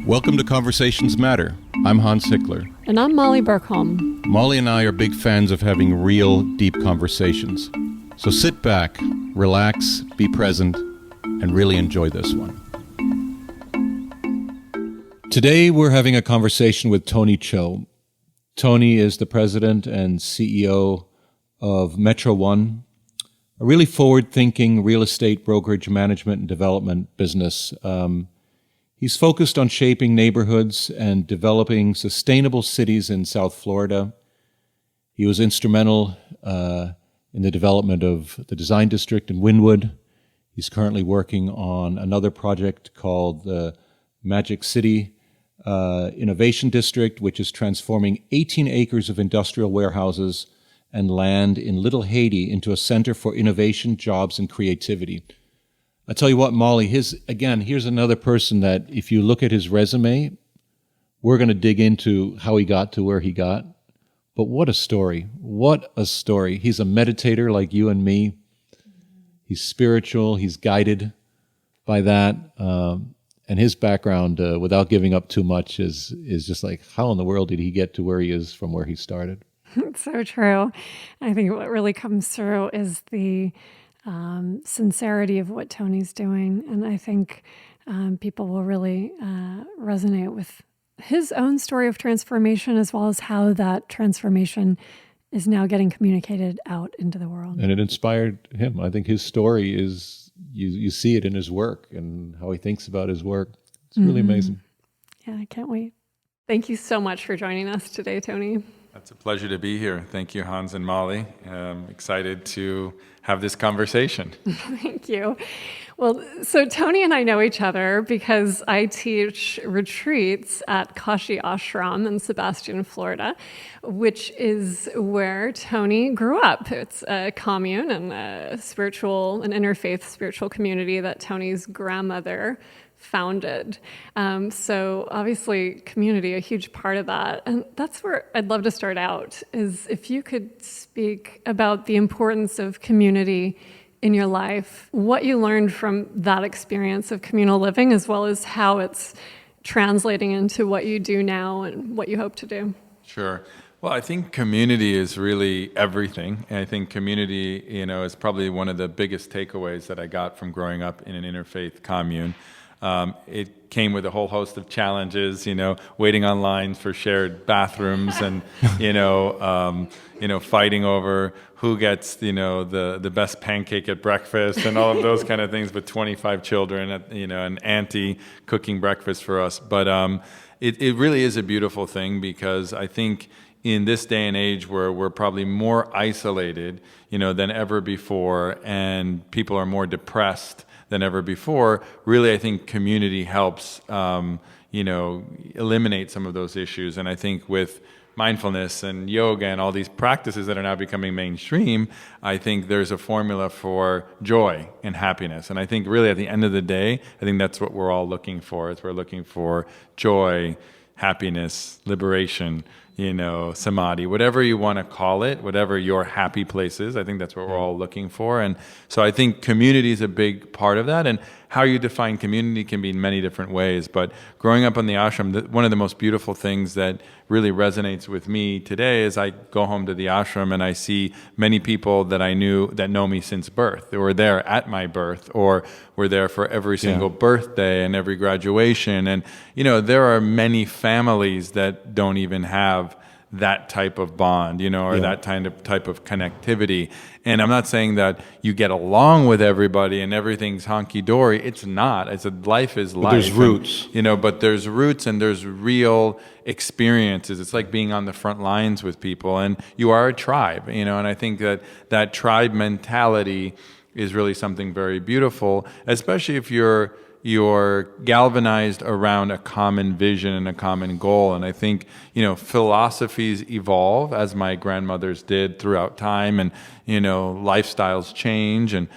Welcome to Conversations Matter. I'm Hans Hickler. And I'm Molly Bergholm. Molly and I are big fans of having real, deep conversations. So sit back, relax, be present, and really enjoy this one. Today we're having a conversation with Tony Cho. Tony is the president and CEO of Metro One, a really forward-thinking real estate brokerage management and development business. He's focused on shaping neighborhoods and developing sustainable cities in South Florida. He was instrumental in the development of the design district in Wynwood. He's currently working on another project called the Magic City Innovation District, which is transforming 18 acres of industrial warehouses and land in Little Haiti into a center for innovation, jobs, and creativity. I tell you what, Molly, here's another person that if you look at his resume, we're going to dig into how he got to where he got. But what a story. What a story. He's a meditator like you and me. He's spiritual. He's guided by that. And his background, without giving up too much, is just like, how in the world did he get to where he is from where he started? It's so true. I think what really comes through is the sincerity of what Tony's doing. And I think people will really resonate with his own story of transformation, as well as how that transformation is now getting communicated out into the world. And it inspired him. I think his story is, you see it in his work and how he thinks about his work. It's really amazing. Yeah, I can't wait. Thank you so much for joining us today, Tony. It's a pleasure to be here. Thank you, Hans and Molly. I'm excited to have this conversation. Thank you. Well, so Tony and I know each other because I teach retreats at Kashi Ashram in Sebastian, Florida, which is where Tony grew up. It's a commune and an interfaith spiritual community that Tony's grandmother founded. So obviously community, a huge part of that. And that's where I'd love to start out, is if you could speak about the importance of community in your life, what you learned from that experience of communal living, as well as how it's translating into what you do now and what you hope to do. Sure. Well, I think community is really everything. And I think community, is probably one of the biggest takeaways that I got from growing up in an interfaith commune. It came with a whole host of challenges, waiting on lines for shared bathrooms and, fighting over who gets, the best pancake at breakfast and all of those kind of things with 25 children, an auntie cooking breakfast for us. But it really is a beautiful thing, because I think in this day and age where we're probably more isolated, than ever before, and people are more depressed than ever before, really, I think community helps, eliminate some of those issues. And I think with mindfulness and yoga and all these practices that are now becoming mainstream, I think there's a formula for joy and happiness. And I think really at the end of the day, I think that's what we're all looking for. We're looking for joy, happiness, liberation, samadhi, whatever you want to call it, whatever your happy place is. I think that's what we're all looking for. And so I think community is a big part of that. And how you define community can be in many different ways. But growing up in the ashram, one of the most beautiful things that really resonates with me today is I go home to the ashram and I see many people that I knew that know me since birth. They were there at my birth, or were there for every single birthday and every graduation. And, there are many families that don't even have that type of bond, that type of connectivity. And I'm not saying that you get along with everybody and everything's honky-dory. It's not. Life is life. But there's roots. But there's roots and there's real experiences. It's like being on the front lines with people, and you are a tribe, and I think that tribe mentality is really something very beautiful, especially if you're galvanized around a common vision and a common goal. And I think, philosophies evolve, as my grandmothers did throughout time, and, lifestyles change, and,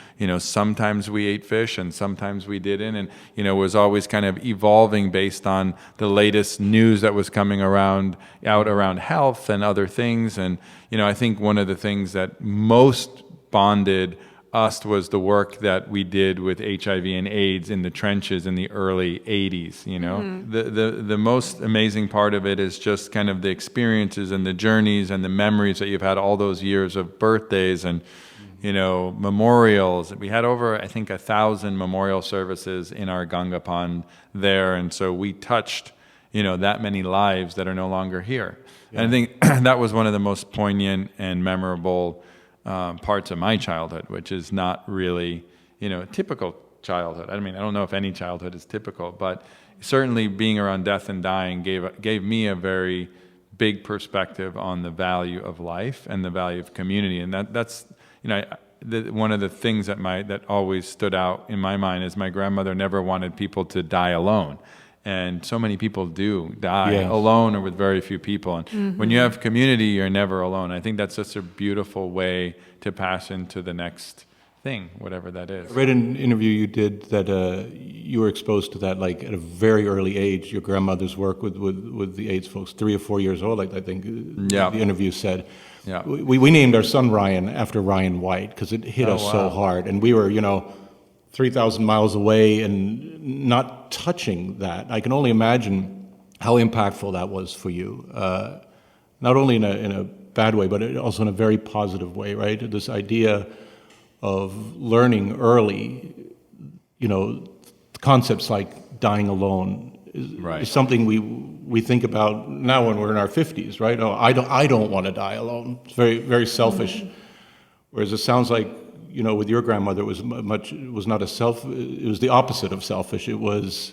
sometimes we ate fish and sometimes we didn't, and, it was always kind of evolving based on the latest news that was coming around health and other things. And, I think one of the things that most bonded us was the work that we did with HIV and AIDS in the trenches in the early 80s, you know. The most amazing part of it is just kind of the experiences and the journeys and the memories that you've had all those years of birthdays and, you know, memorials. We had over, I think, 1,000 memorial services in our Ganga pond there, and so we touched, you know, that many lives that are no longer here. Yeah. And I think that was one of the most poignant and memorable parts of my childhood, which is not really, you know, a typical childhood. I mean, I don't know if any childhood is typical, but certainly being around death and dying gave me a very big perspective on the value of life and the value of community. And that's, you know, one of the things that always stood out in my mind is my grandmother never wanted people to die alone. And so many people do die alone or with very few people. And when you have community, you're never alone. I think that's just a beautiful way to pass into the next thing, whatever that is. I read an interview you did that you were exposed to that like at a very early age, your grandmother's work with the AIDS folks, 3 or 4 years old, I think the interview said. Yeah. We named our son Ryan after Ryan White because it hit us so hard. And we were, you know, 3,000 miles away and not touching that. I can only imagine how impactful that was for you, not only in a bad way, but also in a very positive way, right? This idea of learning early, you know, concepts like dying alone is something we think about now when we're in our 50s, right? Oh, I don't want to die alone. It's very, very selfish. Whereas it sounds like, you know, with your grandmother, it was the opposite of selfish. It was,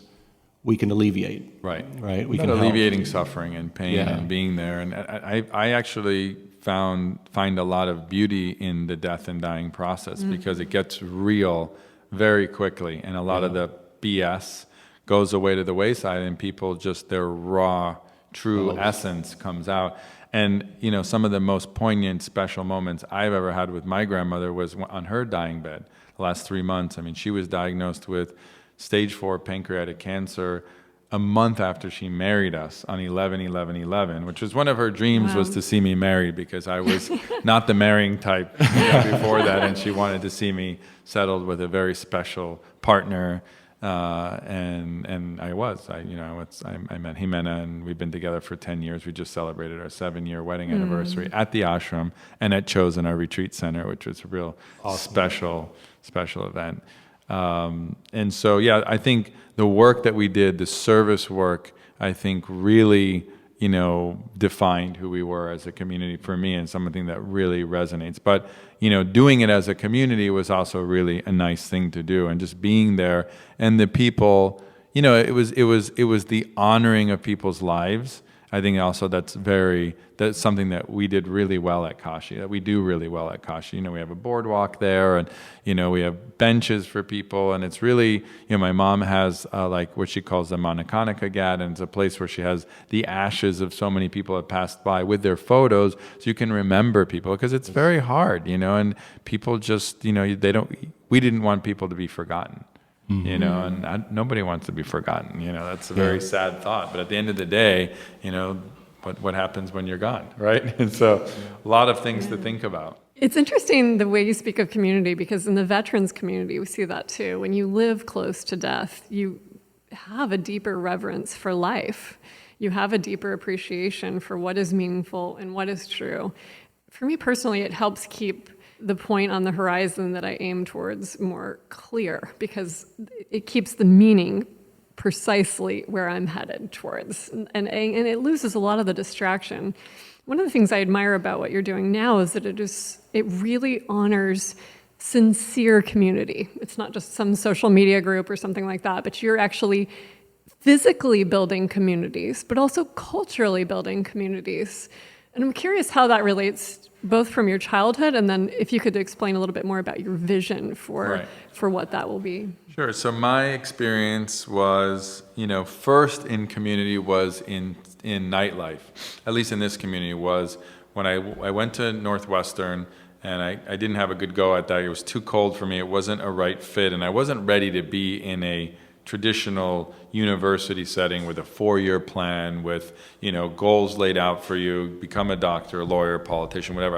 we can alleviate. Right. We can alleviating suffering and pain and being there. And I actually find a lot of beauty in the death and dying process because it gets real very quickly. And a lot of the BS goes away to the wayside and people just, their raw, true essence comes out. And, you know, some of the most poignant, special moments I've ever had with my grandmother was on her dying bed, the last 3 months. I mean, she was diagnosed with stage 4 pancreatic cancer a month after she married us on 11/11/11, which was one of her dreams was to see me married because I was not the marrying type before that. And she wanted to see me settled with a very special partner. And I was. I met Jimena, and we've been together for 10 years. We just celebrated our 7-year wedding anniversary at the ashram and at Chosen, our retreat center, which was a real special event. And so, I think the work that we did, the service work, I think really, you know, defined who we were as a community for me and something that really resonates. But, you know, doing it as a community was also really a nice thing to do, and just being there and the people, you know, it was the honoring of people's lives. I think also that's something that we did really well at Kashi, that we do really well at Kashi. You know, we have a boardwalk there, and, you know, we have benches for people, and it's really, you know, my mom has like what she calls the Manakanika Ghat, and it's a place where she has the ashes of so many people that passed by with their photos, so you can remember people, because it's very hard, you know, and people just, you know, we didn't want people to be forgotten. You know, and nobody wants to be forgotten. You know, that's a very sad thought. But at the end of the day, you know, what happens when you're gone, right? And so a lot of things to think about. It's interesting the way you speak of community, because in the veterans community, we see that too. When you live close to death, you have a deeper reverence for life. You have a deeper appreciation for what is meaningful and what is true. For me personally, it helps keep the point on the horizon that I aim towards more clear, because it keeps the meaning precisely where I'm headed towards, and it loses a lot of the distraction. One of the things I admire about what you're doing now is that it really honors sincere community. It's not just some social media group or something like that, but you're actually physically building communities, but also culturally building communities. And I'm curious how that relates both from your childhood, and then if you could explain a little bit more about your vision for what that will be. Sure. So my experience was, you know, first in community was in nightlife, at least in this community, was when I went to Northwestern, and I didn't have a good go at that. It was too cold for me. It wasn't a right fit, and I wasn't ready to be in a traditional university setting with a 4-year plan, with goals laid out for you, become a doctor, a lawyer, politician, whatever.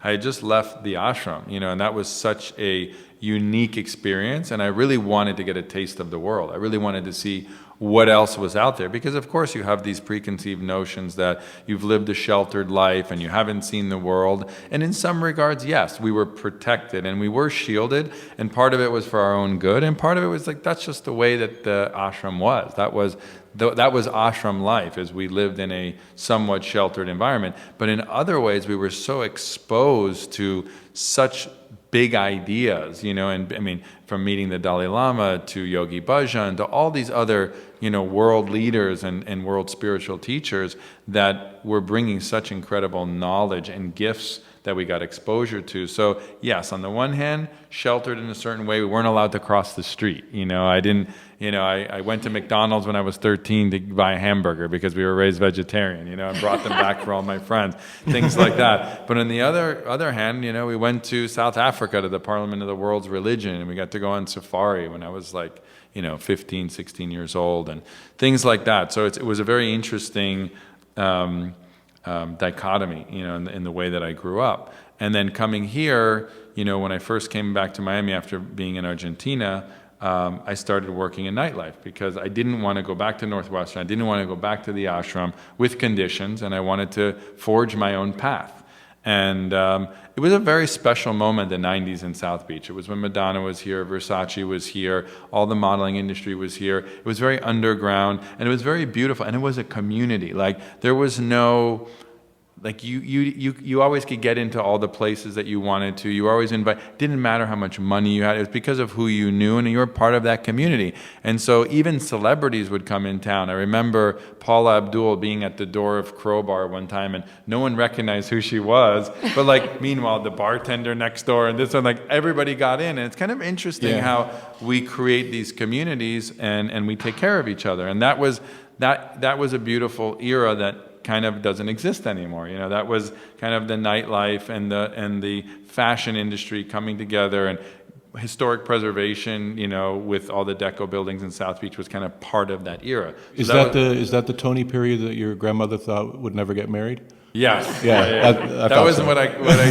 I had just left the ashram, and that was such a unique experience, and I really wanted to get a taste of the world. I really wanted to see what else was out there, because of course you have these preconceived notions that you've lived a sheltered life and you haven't seen the world. And in some regards, yes, we were protected and we were shielded, and part of it was for our own good, and part of it was like that's just the way that the ashram was. That was ashram life, as we lived in a somewhat sheltered environment. But in other ways, we were so exposed to such big ideas, and I mean, from meeting the Dalai Lama to Yogi Bhajan to all these other, world leaders and world spiritual teachers that were bringing such incredible knowledge and gifts that we got exposure to. So yes, on the one hand, sheltered in a certain way, we weren't allowed to cross the street. I went to McDonald's when I was 13 to buy a hamburger because we were raised vegetarian, I brought them back for all my friends, things like that. But on the other hand, we went to South Africa to the Parliament of the World's Religion, and we got to go on safari when I was like, 15, 16 years old, and things like that. So it was a very interesting dichotomy, in the way that I grew up. And then coming here, when I first came back to Miami after being in Argentina, I started working in nightlife because I didn't want to go back to Northwestern. I didn't want to go back to the ashram with conditions, and I wanted to forge my own path. And it was a very special moment, the 90s in South Beach. It was when Madonna was here, Versace was here, all the modeling industry was here. It was very underground, and it was very beautiful, and it was a community. Like, there was no... Like you always could get into all the places that you wanted to. You were always invited. Didn't matter how much money you had. It was because of who you knew, and you were part of that community. And so even celebrities would come in town. I remember Paula Abdul being at the door of Crowbar one time, and no one recognized who she was. But meanwhile, the bartender next door and this one, everybody got in. And it's kind of interesting how we create these communities and we take care of each other. And that was a beautiful era that kind of doesn't exist anymore. That was kind of the nightlife and the fashion industry coming together, and historic preservation, with all the deco buildings in South Beach was kind of part of that era. So is that the Tony period that your grandmother thought would never get married? Yes. Yeah. That was what I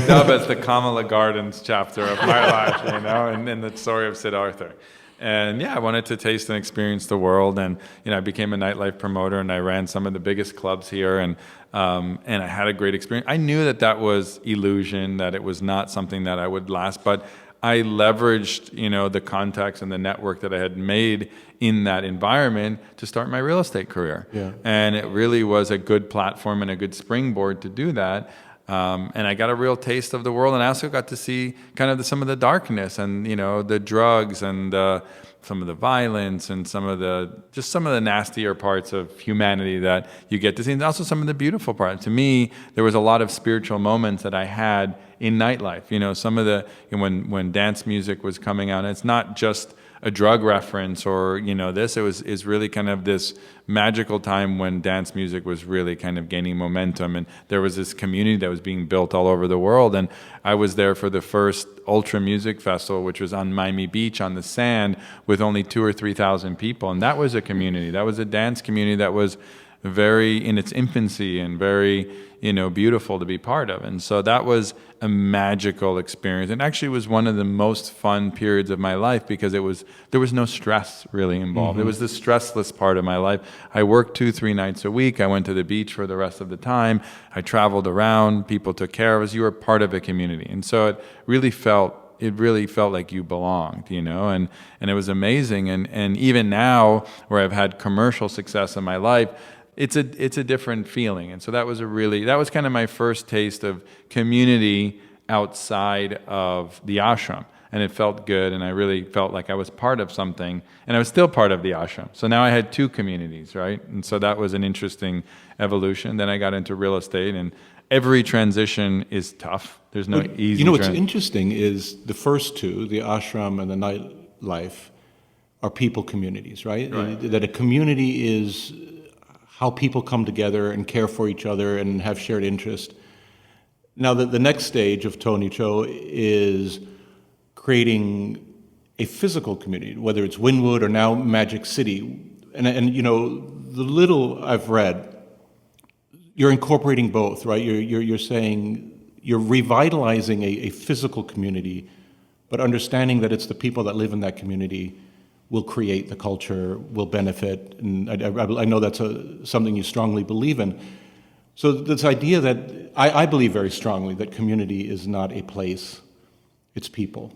dub as the Kamala Gardens chapter of my life, and the story of Siddhartha. And I wanted to taste and experience the world, and I became a nightlife promoter, and I ran some of the biggest clubs here, and I had a great experience. I knew that was illusion, that it was not something that I would last, but I leveraged the contacts and the network that I had made in that environment to start my real estate career. Yeah. And it really was a good platform and a good springboard to do that. And I got a real taste of the world, and I also got to see kind of some of the darkness and the drugs and some of the violence and some of the nastier parts of humanity that you get to see, and also some of the beautiful parts. To me, there was a lot of spiritual moments that I had in nightlife. Some of when dance music was coming out, and it's not just a drug reference or this. Is really kind of this magical time when dance music was really kind of gaining momentum, and there was this community that was being built all over the world. And I was there for the first Ultra Music Festival, which was on Miami Beach on the sand with only 2,000 or 3,000 people, and that was a community. That was a dance community that was very in its infancy and very beautiful to be part of. And so that was a magical experience, and actually was one of the most fun periods of my life because there was no stress really involved. Mm-hmm. It was the stressless part of my life. I worked 2-3 nights a week. I went to the beach for the rest of the time. I traveled around. People took care of us. You were part of a community, and so it really felt like you belonged, and it was amazing. And even now, where I've had commercial success in my life, it's a different feeling. And so that was kind of my first taste of community outside of the ashram. And it felt good, and I really felt like I was part of something, and I was still part of the ashram. So now I had 2 communities, right? And so that was an interesting evolution. Then I got into real estate, and every transition is tough. There's no easy what's interesting is the first 2, the ashram and the nightlife, are people communities, right? That a community is how people come together and care for each other and have shared interest. Now, the next stage of Tony Cho is creating a physical community, whether it's Wynwood or now Magic City. And you know, the little I've read, you're incorporating both, right? You're saying you're revitalizing a physical community, but understanding that it's the people that live in that community will create the culture, will benefit, and I know that's something you strongly believe in. So this idea that I believe very strongly that community is not a place, it's people.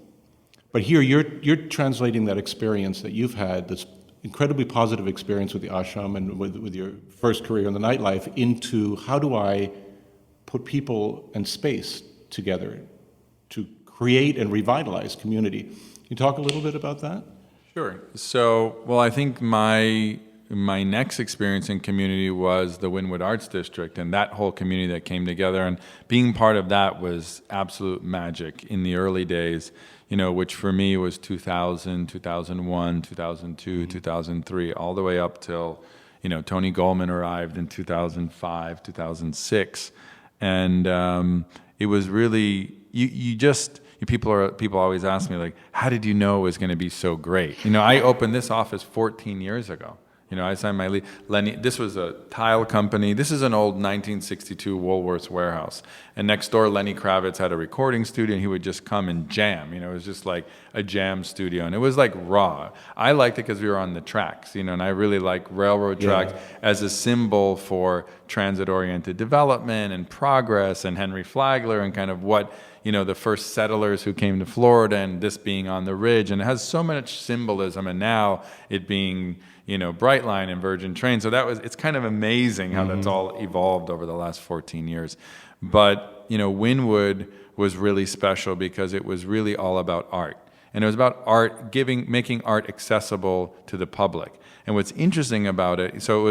But here you're translating that experience that you've had, this incredibly positive experience with the ashram and with your first career in the nightlife, into how do I put people and space together to create and revitalize community. Can you talk a little bit about that? Sure. So, well, I think my next experience in community was the Wynwood Arts District and that whole community that came together. And being part of that was absolute magic in the early days, you know, which for me was 2000, 2001, 2002, 2003, all the way up till, you know, Tony Goldman arrived in 2005, 2006. And it was really, people always ask me, like, how did you know it was going to be so great? You know, I opened this office 14 years ago. You know, I signed my lease. This was a tile company. This is an old 1962 Woolworths warehouse. And next door, Lenny Kravitz had a recording studio, and he would just come and jam. You know, it was just like a jam studio. And it was like raw. I liked it because we were on the tracks, you know, and I really like railroad tracks as a symbol for transit-oriented development and progress, and Henry Flagler and kind of what, you know, the first settlers who came to Florida, and this being on the ridge. And it has so much symbolism, and now it being, you know, Brightline and Virgin Train. So it's kind of amazing how that's all evolved over the last 14 years. But, you know, Wynwood was really special because it was really all about art. And it was about art, making art accessible to the public. And what's interesting about it, so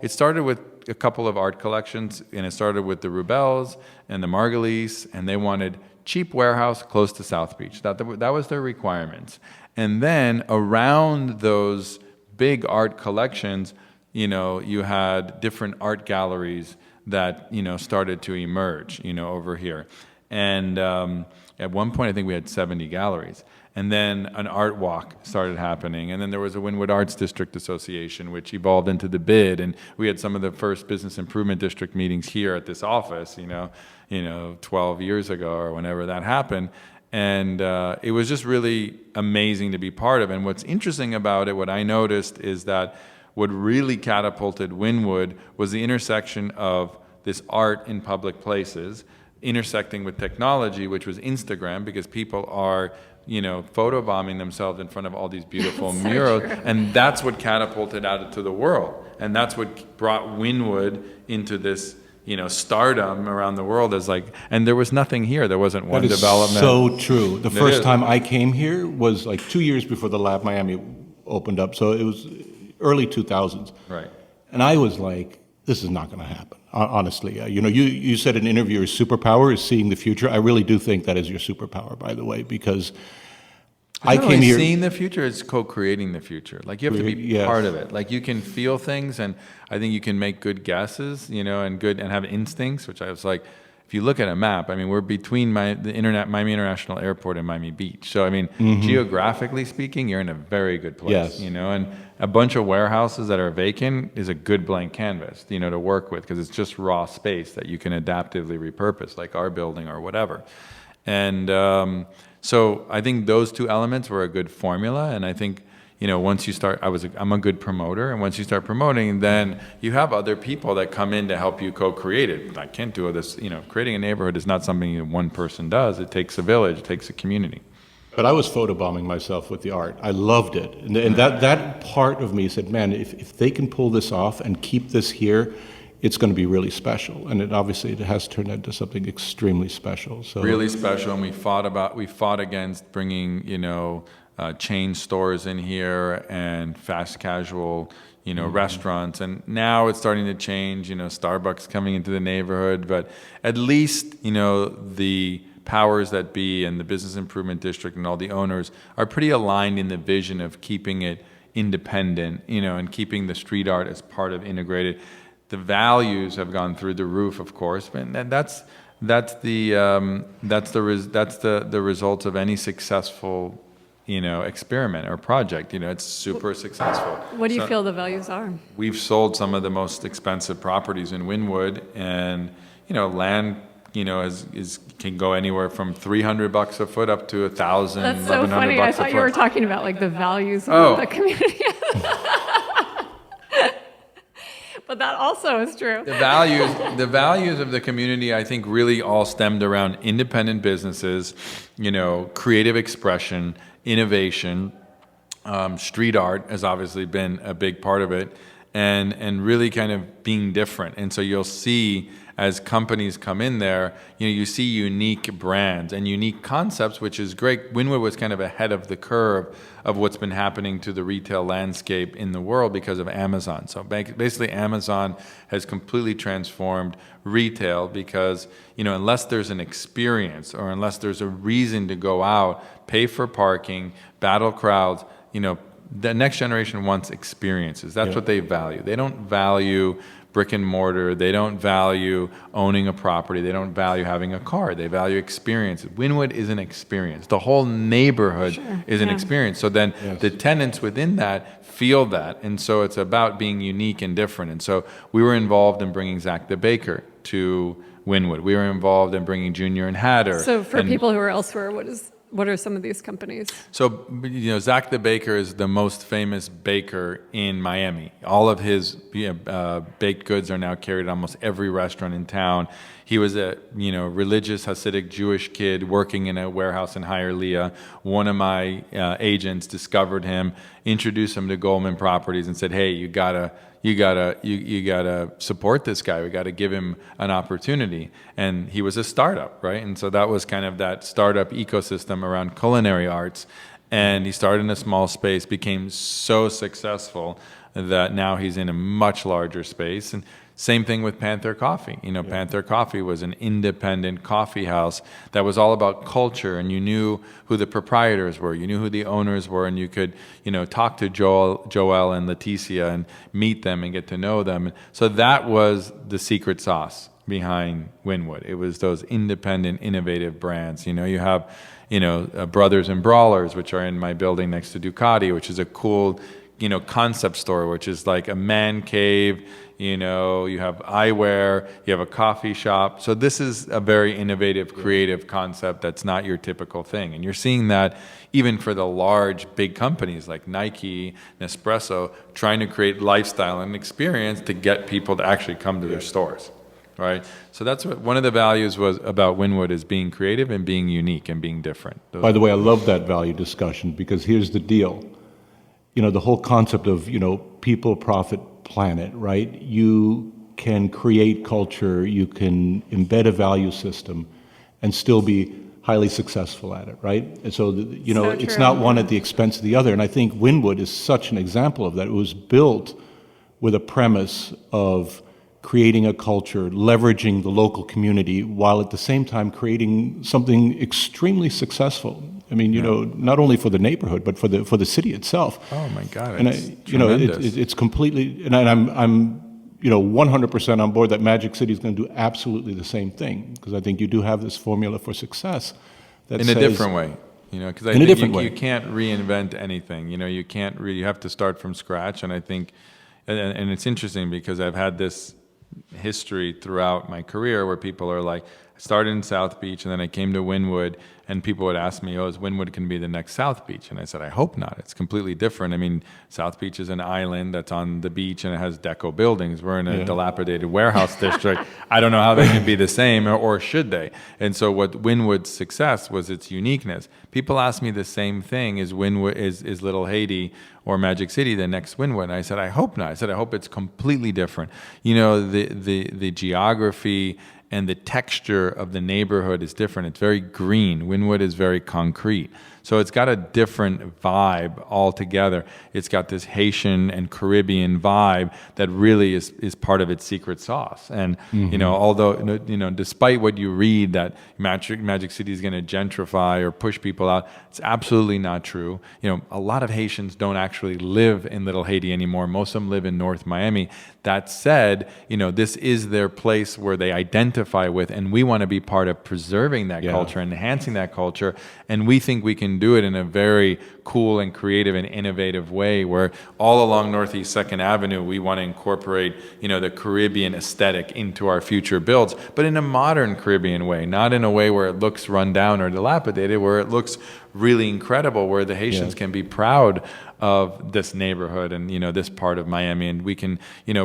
it started with a couple of art collections, and it started with the Rubels and the Margulies, and they wanted cheap warehouse close to South Beach. That was their requirements. And then around those big art collections, you know, you had different art galleries that, you know, started to emerge, you know, over here. And at one point, I think we had 70 galleries. And then an art walk started happening. And then there was a Wynwood Arts District Association, which evolved into the BID. And we had some of the first business improvement district meetings here at this office, you know, 12 years ago or whenever that happened. And it was just really amazing to be part of. And what's interesting about it, what I noticed, is that what really catapulted Wynwood was the intersection of this art in public places, intersecting with technology, which was Instagram, because people are, you know, photobombing themselves in front of all these beautiful murals. So and that's what catapulted out into the world. And that's what brought Wynwood into this, you know, stardom around the world. As like, and there was nothing here. There wasn't one development. So true. The first time I came here was like 2 years before the Lab Miami opened up. So it was early 2000s. Right. And I was like, this is not going to happen. Honestly, you know, you said in an interview your superpower is seeing the future. I really do think that is your superpower, by the way, because I came here. Seeing the future, it's co-creating the future. Like, you have to be part of it. Like, you can feel things, and I think you can make good guesses, you know, and have instincts, which I was like, if you look at a map, I mean, we're between Miami International Airport and Miami Beach. So, I mean, geographically speaking, you're in a very good place, you know, and a bunch of warehouses that are vacant is a good blank canvas, you know, to work with, because it's just raw space that you can adaptively repurpose, like our building or whatever. And so I think those two elements were a good formula. And I think, you know, once you start, I'm a good promoter, and once you start promoting, then you have other people that come in to help you co-create it. I can't do this, you know, creating a neighborhood is not something that one person does. It takes a village, it takes a community. But I was photobombing myself with the art. I loved it. And that part of me said, man, if they can pull this off and keep this here, it's going to be really special. And it has turned into something extremely special. So really special. And we fought against bringing, you know, chain stores in here and fast casual, you know, restaurants. And now it's starting to change, you know, Starbucks coming into the neighborhood. But at least, you know, the powers that be and the business improvement district and all the owners are pretty aligned in the vision of keeping it independent, you know, and keeping the street art as part of integrated. The values have gone through the roof, of course, and that's the results of any successful experiment or project. It's super successful. What do you feel the values are? We've sold some of the most expensive properties in Wynwood, and land can go anywhere from $300 a foot up to $1,000, That's so funny. I thought you were talking about like the values of the community. But that also is true. The values of the community, I think, really all stemmed around independent businesses, creative expression, innovation. Street art has obviously been a big part of it, and really kind of being different. And so you'll see as companies come in there, you see unique brands and unique concepts, which is great. Wynwood was kind of ahead of the curve of what's been happening to the retail landscape in the world because of Amazon. So basically Amazon has completely transformed retail because, unless there's an experience or unless there's a reason to go out, pay for parking, battle crowds, the next generation wants experiences. That's what they value. They don't value brick and mortar. They don't value owning a property. They don't value having a car. They value experience. Wynwood is an experience. The whole neighborhood is an experience. So then the tenants within that feel that. And so it's about being unique and different. And so we were involved in bringing Zach the Baker to Wynwood. We were involved in bringing Junior and Hatter. So for people who are elsewhere, what are some of these companies? So, Zach the Baker is the most famous baker in Miami. All of his baked goods are now carried at almost every restaurant in town. He was a religious Hasidic Jewish kid working in a warehouse in Hialeah. One of my agents discovered him, introduced him to Goldman Properties, and said, "Hey, you gotta support this guy. We got to give him an opportunity." And he was a startup, right? And so that was kind of that startup ecosystem around culinary arts. And he started in a small space, became so successful that now he's in a much larger space. And same thing with Panther Coffee. Panther Coffee was an independent coffee house that was all about culture, and you knew who the proprietors were, you knew who the owners were, and you could, talk to Joel and Leticia and meet them and get to know them. So that was the secret sauce behind Wynwood. It was those independent, innovative brands. You have, Brothers and Brawlers, which are in my building next to Ducati, which is a cool, concept store, which is like a man cave. You have eyewear, you have a coffee shop. So this is a very innovative, creative concept that's not your typical thing. And you're seeing that even for the large, big companies like Nike, Nespresso, trying to create lifestyle and experience to get people to actually come to their stores, right? So that's what one of the values was about Wynwood, is being creative and being unique and being different. By the way, I love that value discussion, because here's the deal. The whole concept of, people, profit, planet, right? You can create culture, you can embed a value system and still be highly successful at it, right? And so, it's not one at the expense of the other. And I think Wynwood is such an example of that. It was built with a premise of creating a culture, leveraging the local community, while at the same time creating something extremely successul. I mean, not only for the neighborhood, but for the city itself. Oh my God! And it's completely. And I'm 100% on board that Magic City is going to do absolutely the same thing, because I think you do have this formula for success. That in a different way, because I think you can't reinvent anything. You can't. You have to start from scratch. And I think, and it's interesting because I've had this history throughout my career where people are like, I started in South Beach and then I came to Wynwood, and people would ask me, is Wynwood can be the next South Beach? And I said, I hope not. It's completely different. I mean, South Beach is an island that's on the beach and it has deco buildings. We're in a dilapidated warehouse district. I don't know how they can be the same, or should they? And so what Wynwood's success was its uniqueness. People ask me the same thing, is Wynwood, is Little Haiti or Magic City the next Wynwood? And I said, I hope not. I said, I hope it's completely different. The geography and the texture of the neighborhood is different. It's very green. Wynwood is very concrete. So it's got a different vibe altogether. It's got this Haitian and Caribbean vibe that really is part of its secret sauce. And, although, despite what you read that Magic City is going to gentrify or push people out, it's absolutely not true. A lot of Haitians don't actually live in Little Haiti anymore. Most of them live in North Miami. That said, this is their place where they identify identify with, and we want to be part of preserving that culture, enhancing that culture, and we think we can do it in a very cool and creative and innovative way, where all along Northeast 2nd Avenue, we want to incorporate, the Caribbean aesthetic into our future builds, but in a modern Caribbean way, not in a way where it looks run down or dilapidated, where it looks really incredible, where the Haitians can be proud of this neighborhood and this part of Miami, and we can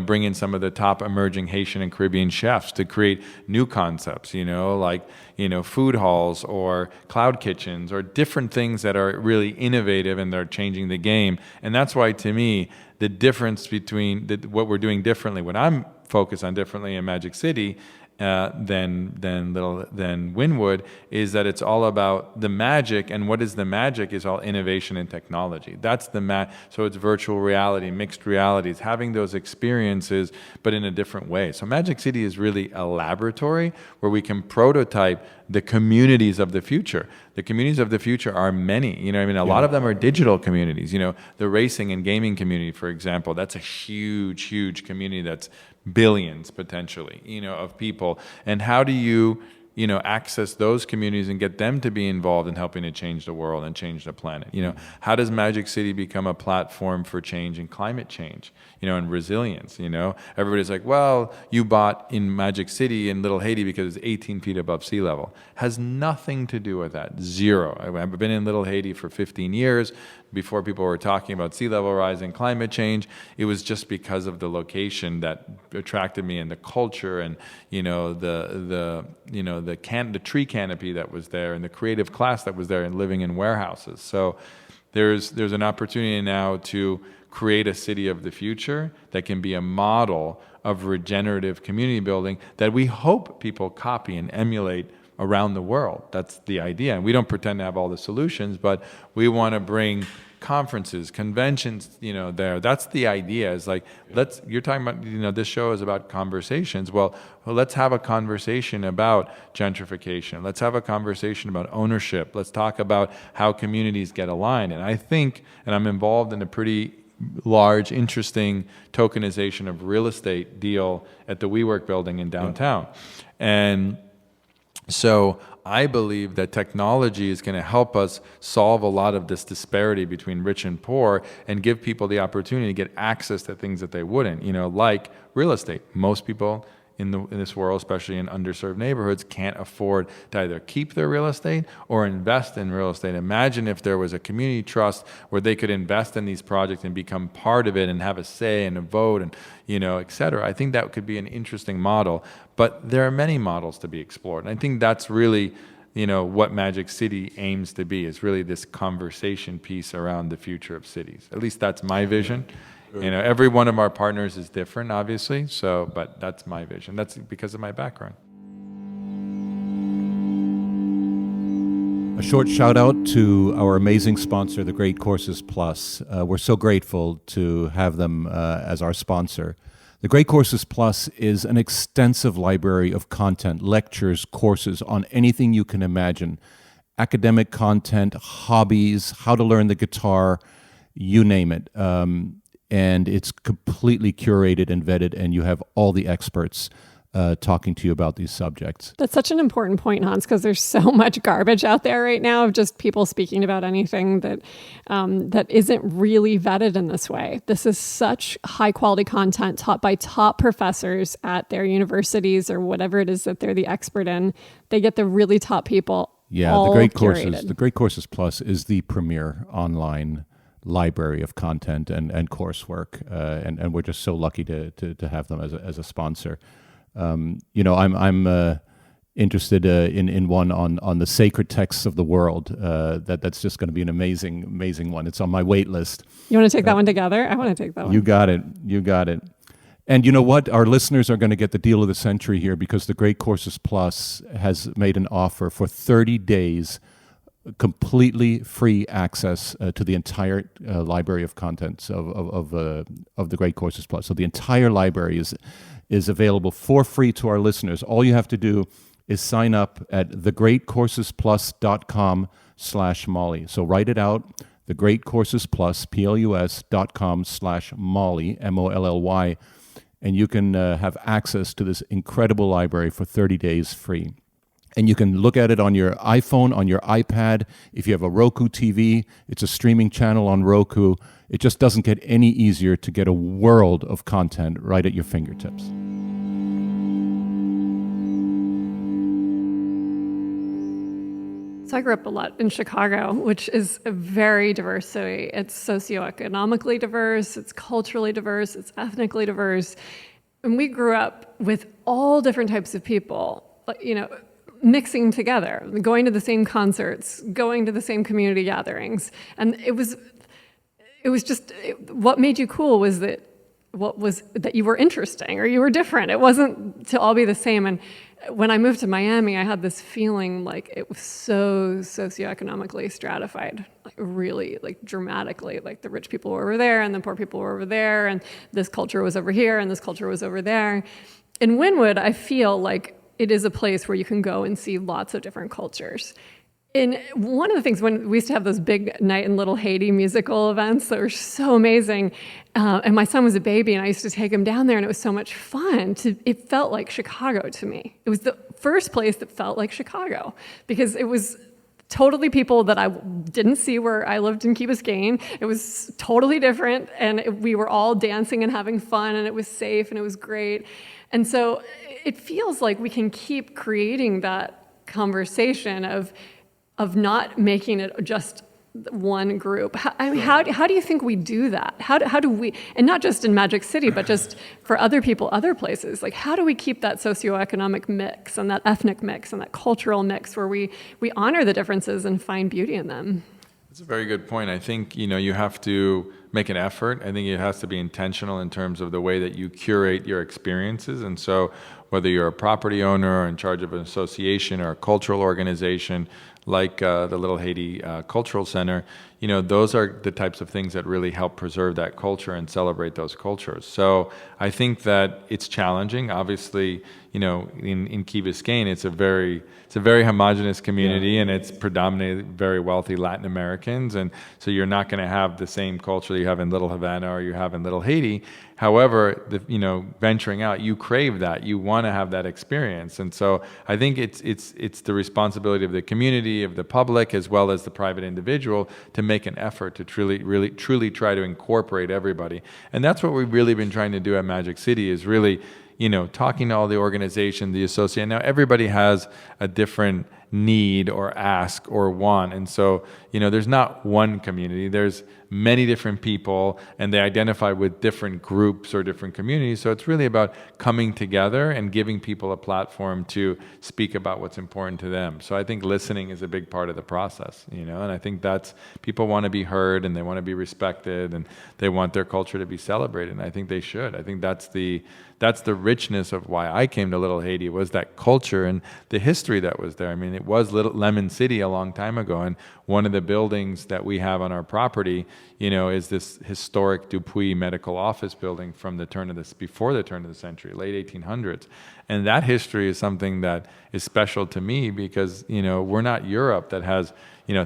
bring in some of the top emerging Haitian and Caribbean chefs to create new concepts, like food halls or cloud kitchens or different things that are really innovative and they're changing the game. And that's why, to me, the difference between what we're doing differently, what I'm focused on differently in Magic City than Wynwood, is that it's all about the magic, and what is the magic is all innovation and technology. That's the so it's virtual reality, mixed realities, having those experiences, but in a different way. So Magic City is really a laboratory where we can prototype the communities of the future. The communities of the future are many. A lot of them are digital communities. The racing and gaming community, for example, that's a huge, huge community that's billions potentially, of people. And how do you, access those communities and get them to be involved in helping to change the world and change the planet? How does Magic City become a platform for change and climate change, and resilience? Everybody's like, well, you bought in Magic City in Little Haiti because it's 18 feet above sea level. Has nothing to do with that. Zero. I've been in Little Haiti for 15 years. Before people were talking about sea level rise and climate change, it was just because of the location that attracted me, and the culture, and the tree canopy that was there, and the creative class that was there, and living in warehouses. So there's an opportunity now to create a city of the future that can be a model of regenerative community building that we hope people copy and emulate around the world. That's the idea. And we don't pretend to have all the solutions, but we want to bring conferences, conventions, there. That's the idea. Is like, you're talking about, this show is about conversations. Well, let's have a conversation about gentrification. Let's have a conversation about ownership. Let's talk about how communities get aligned. And I think, and I'm involved in a pretty large, interesting tokenization of real estate deal at the WeWork building in downtown. And so I believe that technology is going to help us solve a lot of this disparity between rich and poor, and give people the opportunity to get access to things that they wouldn't, like real estate. Most people in this world, especially in underserved neighborhoods, can't afford to either keep their real estate or invest in real estate. Imagine if there was a community trust where they could invest in these projects and become part of it and have a say and a vote and, et cetera. I think that could be an interesting model, but there are many models to be explored. And I think that's really, what Magic City aims to be, is really this conversation piece around the future of cities. At least that's my vision. Every one of our partners is different, obviously. But that's my vision. That's because of my background. A short shout out to our amazing sponsor, the Great Courses Plus. We're so grateful to have them as our sponsor. The Great Courses Plus is an extensive library of content, lectures, courses on anything you can imagine. Academic content, hobbies, how to learn the guitar, you name it. And it's completely curated and vetted, and you have all the experts talking to you about these subjects. That's such an important point, Hans, because there's so much garbage out there right now of just people speaking about anything that that isn't really vetted in this way. This is such high quality content taught by top professors at their universities or whatever it is that they're the expert in. They get the really top people. Yeah, all the Great curated. Courses. The Great Courses Plus is the premier online library of content and coursework, and we're just so lucky to have them as a sponsor. I'm interested in one on the sacred texts of the world. That's just going to be an amazing one. It's on my wait list. You want to take that one together? I want to take that one. You got it. And you know what? Our listeners are going to get the deal of the century here, because the Great Courses Plus has made an offer for 30 days, completely free access to the entire library of contents of the Great Courses Plus. So the entire library is available for free to our listeners. All you have to do is sign up at thegreatcoursesplus.com/Molly. So write it out, thegreatcoursesplus, PLUS.com/Molly, MOLLY. and you can have access to this incredible library for 30 days free. And you can look at it on your iPhone, on your iPad. If you have a Roku TV, it's a streaming channel on Roku. It just doesn't get any easier to get a world of content right at your fingertips. So I grew up a lot in Chicago, which is a very diverse city. It's socioeconomically diverse, it's culturally diverse, it's ethnically diverse. And we grew up with all different types of people, mixing together, going to the same concerts, going to the same community gatherings. And it was just, what made you cool was that you were interesting or you were different. It wasn't to all be the same. And when I moved to Miami, I had this feeling like it was so socioeconomically stratified, like really, like dramatically, like the rich people were over there and the poor people were over there, and this culture was over here and this culture was over there. In Wynwood, I feel like it is a place where you can go and see lots of different cultures. And one of the things, when we used to have those big Night in Little Haiti musical events that were so amazing, and my son was a baby, and I used to take him down there, and it was so much fun. It felt like Chicago to me. It was the first place that felt like Chicago, because it was totally people that I didn't see where I lived in Key Biscayne. It was totally different, and we were all dancing and having fun, and it was safe, and it was great. And so it feels like we can keep creating that conversation of not making it just one group. How do you think we do that? How do we, and not just in Magic City, but just for other people, other places, like how do we keep that socioeconomic mix and that ethnic mix and that cultural mix where we honor the differences and find beauty in them? That's a very good point. I think, you have to make an effort. I think it has to be intentional in terms of the way that you curate your experiences. And so whether you're a property owner or in charge of an association or a cultural organization like the Little Haiti Cultural Center, those are the types of things that really help preserve that culture and celebrate those cultures. So I think that it's challenging. Obviously, in Key Biscayne, it's a very homogenous community, and it's predominantly very wealthy Latin Americans, and so you're not going to have the same culture that you have in Little Havana or you have in Little Haiti. However, venturing out, you crave that. You want to have that experience, and so I think it's the responsibility of the community, of the public, as well as the private individual to make an effort to truly try to incorporate everybody. And that's what we've really been trying to do at Magic City, is really, talking to all the organizations, the association. Now, everybody has a different need or ask or want. And so, there's not one community. There's many different people, and they identify with different groups or different communities. So it's really about coming together and giving people a platform to speak about what's important to them. So I think listening is a big part of the process, and I think that's, people want to be heard and they want to be respected and they want their culture to be celebrated. And I think they should. I think that's the richness of why I came to Little Haiti, was that culture and the history that was there. I mean, it was Little Lemon City a long time ago, and one of the buildings that we have on our property, is this historic Dupuis medical office building from before the turn of the century, late 1800s. And that history is something that is special to me because, we're not Europe that has,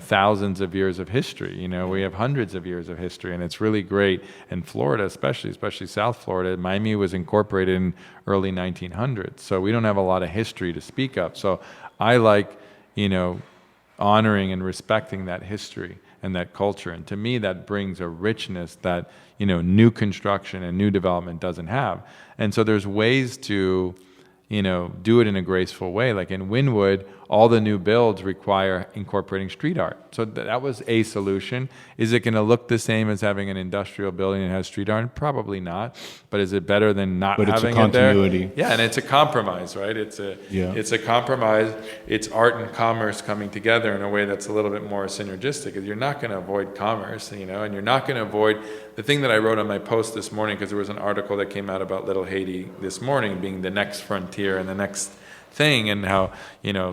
thousands of years of history. We have hundreds of years of history, and it's really great. And Florida, especially South Florida, Miami was incorporated in early 1900s. So we don't have a lot of history to speak of. So I like, honoring and respecting that history and that culture. And to me, that brings a richness that, new construction and new development doesn't have. And so there's ways to, do it in a graceful way. Like in Wynwood, all the new builds require incorporating street art. So that was a solution. Is it going to look the same as having an industrial building that has street art? Probably not. But is it better than not having it there? But it's a continuity. Yeah, and it's a compromise, right? It's a compromise. It's art and commerce coming together in a way that's a little bit more synergistic. You're not going to avoid commerce, and you're not going to avoid the thing that I wrote on my post this morning, because there was an article that came out about Little Haiti this morning being the next frontier and the next thing, and how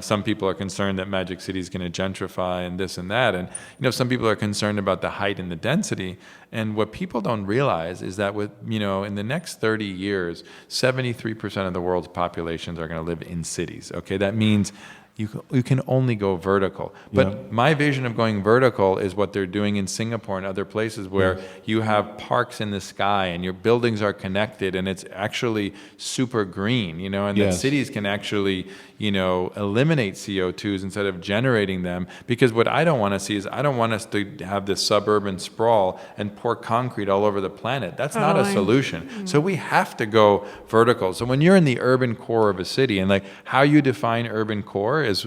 some people are concerned that Magic City is going to gentrify and this and that, and some people are concerned about the height and the density. And what people don't realize is that with in the next 30 years, 73% of the world's populations are going to live in cities. Okay, that means you can only go vertical. But my vision of going vertical is what they're doing in Singapore and other places where you have parks in the sky and your buildings are connected and it's actually super green, and that cities can actually, eliminate CO2s instead of generating them. Because what I don't want to see is I don't want us to have this suburban sprawl and pour concrete all over the planet. That's not a solution. So we have to go vertical. So when you're in the urban core of a city, and like how you define urban core is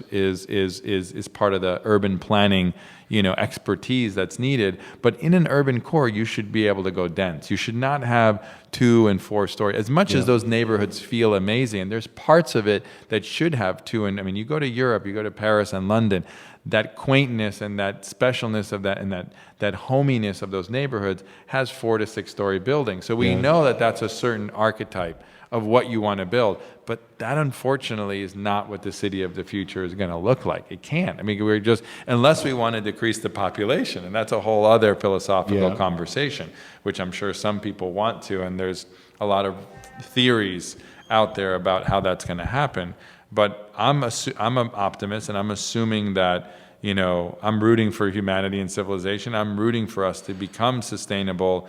part of the urban planning, expertise that's needed. But in an urban core, you should be able to go dense. You should not have 2 and 4 story. As much as those neighborhoods feel amazing, there's parts of it that should have 2. And I mean, you go to Europe, you go to Paris and London, that quaintness and that specialness of that and that hominess of those neighborhoods has 4 to 6 story buildings. So we know that that's a certain archetype of what you want to build. But that, unfortunately, is not what the city of the future is going to look like. It can't. I mean, we're just, unless we want to decrease the population, and that's a whole other philosophical conversation, which I'm sure some people want to, and there's a lot of theories out there about how that's going to happen. But I'm an optimist, and I'm assuming that, I'm rooting for humanity and civilization. I'm rooting for us to become sustainable,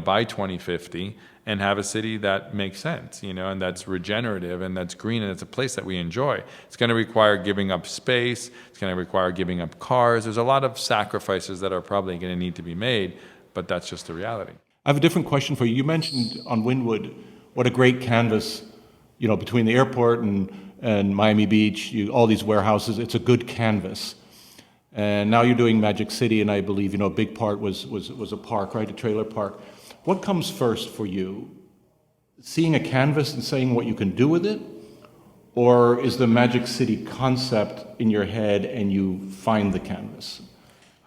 by 2050, and have a city that makes sense, and that's regenerative and that's green and it's a place that we enjoy. It's going to require giving up space. It's going to require giving up cars. There's a lot of sacrifices that are probably going to need to be made, but that's just the reality. I have a different question for you. You mentioned on Wynwood what a great canvas, between the airport and Miami Beach, all these warehouses. It's a good canvas. And now you're doing Magic City, and I believe, a big part was a park, right? A trailer park. What comes first for you? Seeing a canvas and saying what you can do with it? Or is the Magic City concept in your head and you find the canvas?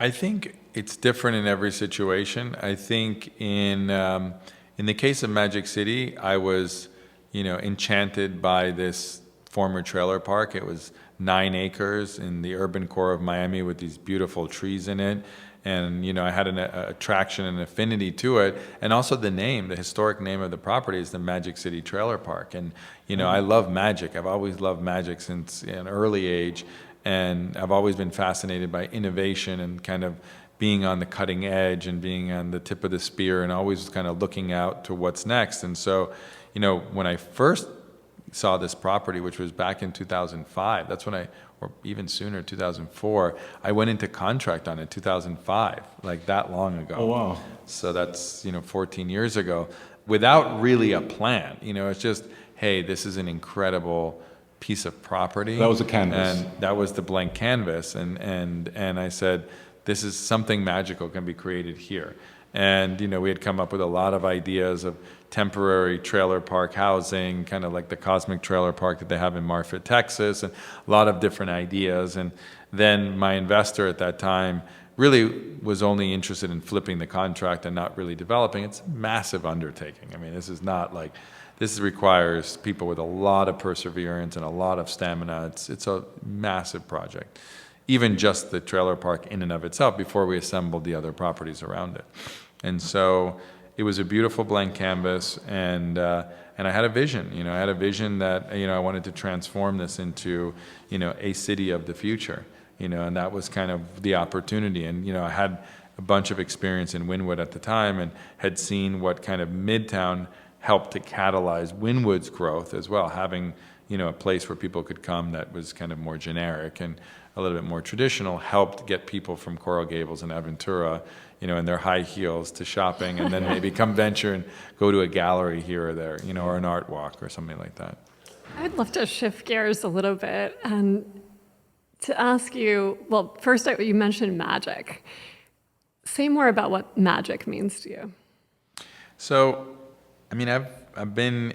I think it's different in every situation. I think in the case of Magic City, I was, enchanted by this former trailer park. It was 9 acres in the urban core of Miami with these beautiful trees in it. And, I had an attraction and affinity to it. And also the historic name of the property is the Magic City Trailer Park. And, I love magic. I've always loved magic since an early age. And I've always been fascinated by innovation and kind of being on the cutting edge and being on the tip of the spear and always kind of looking out to what's next. And so, when I first saw this property, which was back in 2005, that's when or even sooner, 2004, I went into contract on it 2005, like that long ago. Oh, wow. So that's, 14 years ago, without really a plan. It's just, hey, this is an incredible piece of property. That was a canvas. And that was the blank canvas. And I said, this is something magical can be created here. And, we had come up with a lot of ideas of temporary trailer park housing, kind of like the Cosmic Trailer Park that they have in Marfa, Texas, and a lot of different ideas. And then my investor at that time really was only interested in flipping the contract and not really developing. It's a massive undertaking. I mean, this requires people with a lot of perseverance and a lot of stamina. It's a massive project. Even just the trailer park in and of itself before we assembled the other properties around it. And so it was a beautiful blank canvas, and I had a vision. I had a vision that I wanted to transform this into a city of the future. And that was kind of the opportunity. And I had a bunch of experience in Wynwood at the time, and had seen what kind of Midtown helped to catalyze Wynwood's growth as well, having a place where people could come that was kind of more generic and a little bit more traditional, helped get people from Coral Gables and Aventura, in their high heels to shopping, and then maybe come venture and go to a gallery here or there, or an art walk or something like that. I'd love to shift gears a little bit and to ask you, well, first you mentioned magic. Say more about what magic means to you. So, I've been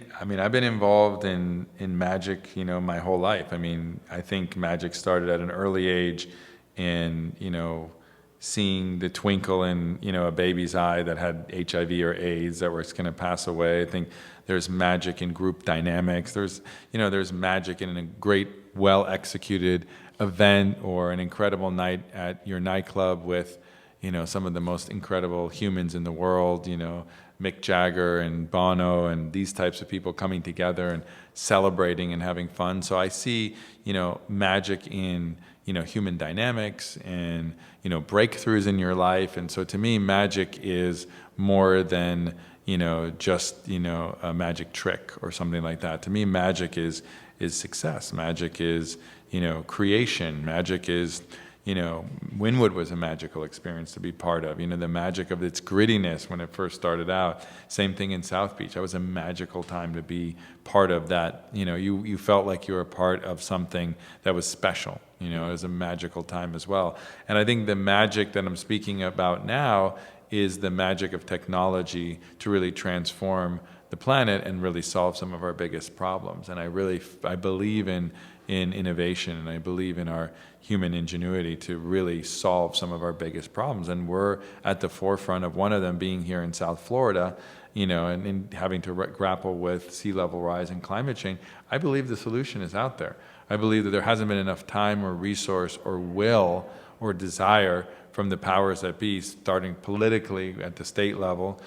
involved in magic, my whole life. I think magic started at an early age in, seeing the twinkle in, a baby's eye that had HIV or AIDS that was going to pass away. I think there's magic in group dynamics. There's magic in a great, well-executed event or an incredible night at your nightclub with, some of the most incredible humans in the world, Mick Jagger and Bono and these types of people coming together and celebrating and having fun. So I see, magic in, human dynamics and, breakthroughs in your life. And so to me, magic is more than, just, a magic trick or something like that. To me, magic is success. Magic is, creation. Magic is, Wynwood was a magical experience to be part of. The magic of its grittiness when it first started out. Same thing in South Beach. That was a magical time to be part of that. You felt like you were part of something that was special. It was a magical time as well. And I think the magic that I'm speaking about now is the magic of technology to really transform the planet and really solve some of our biggest problems. And I believe in innovation, and I believe in our human ingenuity to really solve some of our biggest problems. And we're at the forefront of one of them being here in South Florida, and having to grapple with sea level rise and climate change. I believe the solution is out there. I believe that there hasn't been enough time or resource or will or desire from the powers that be, starting politically at the state level,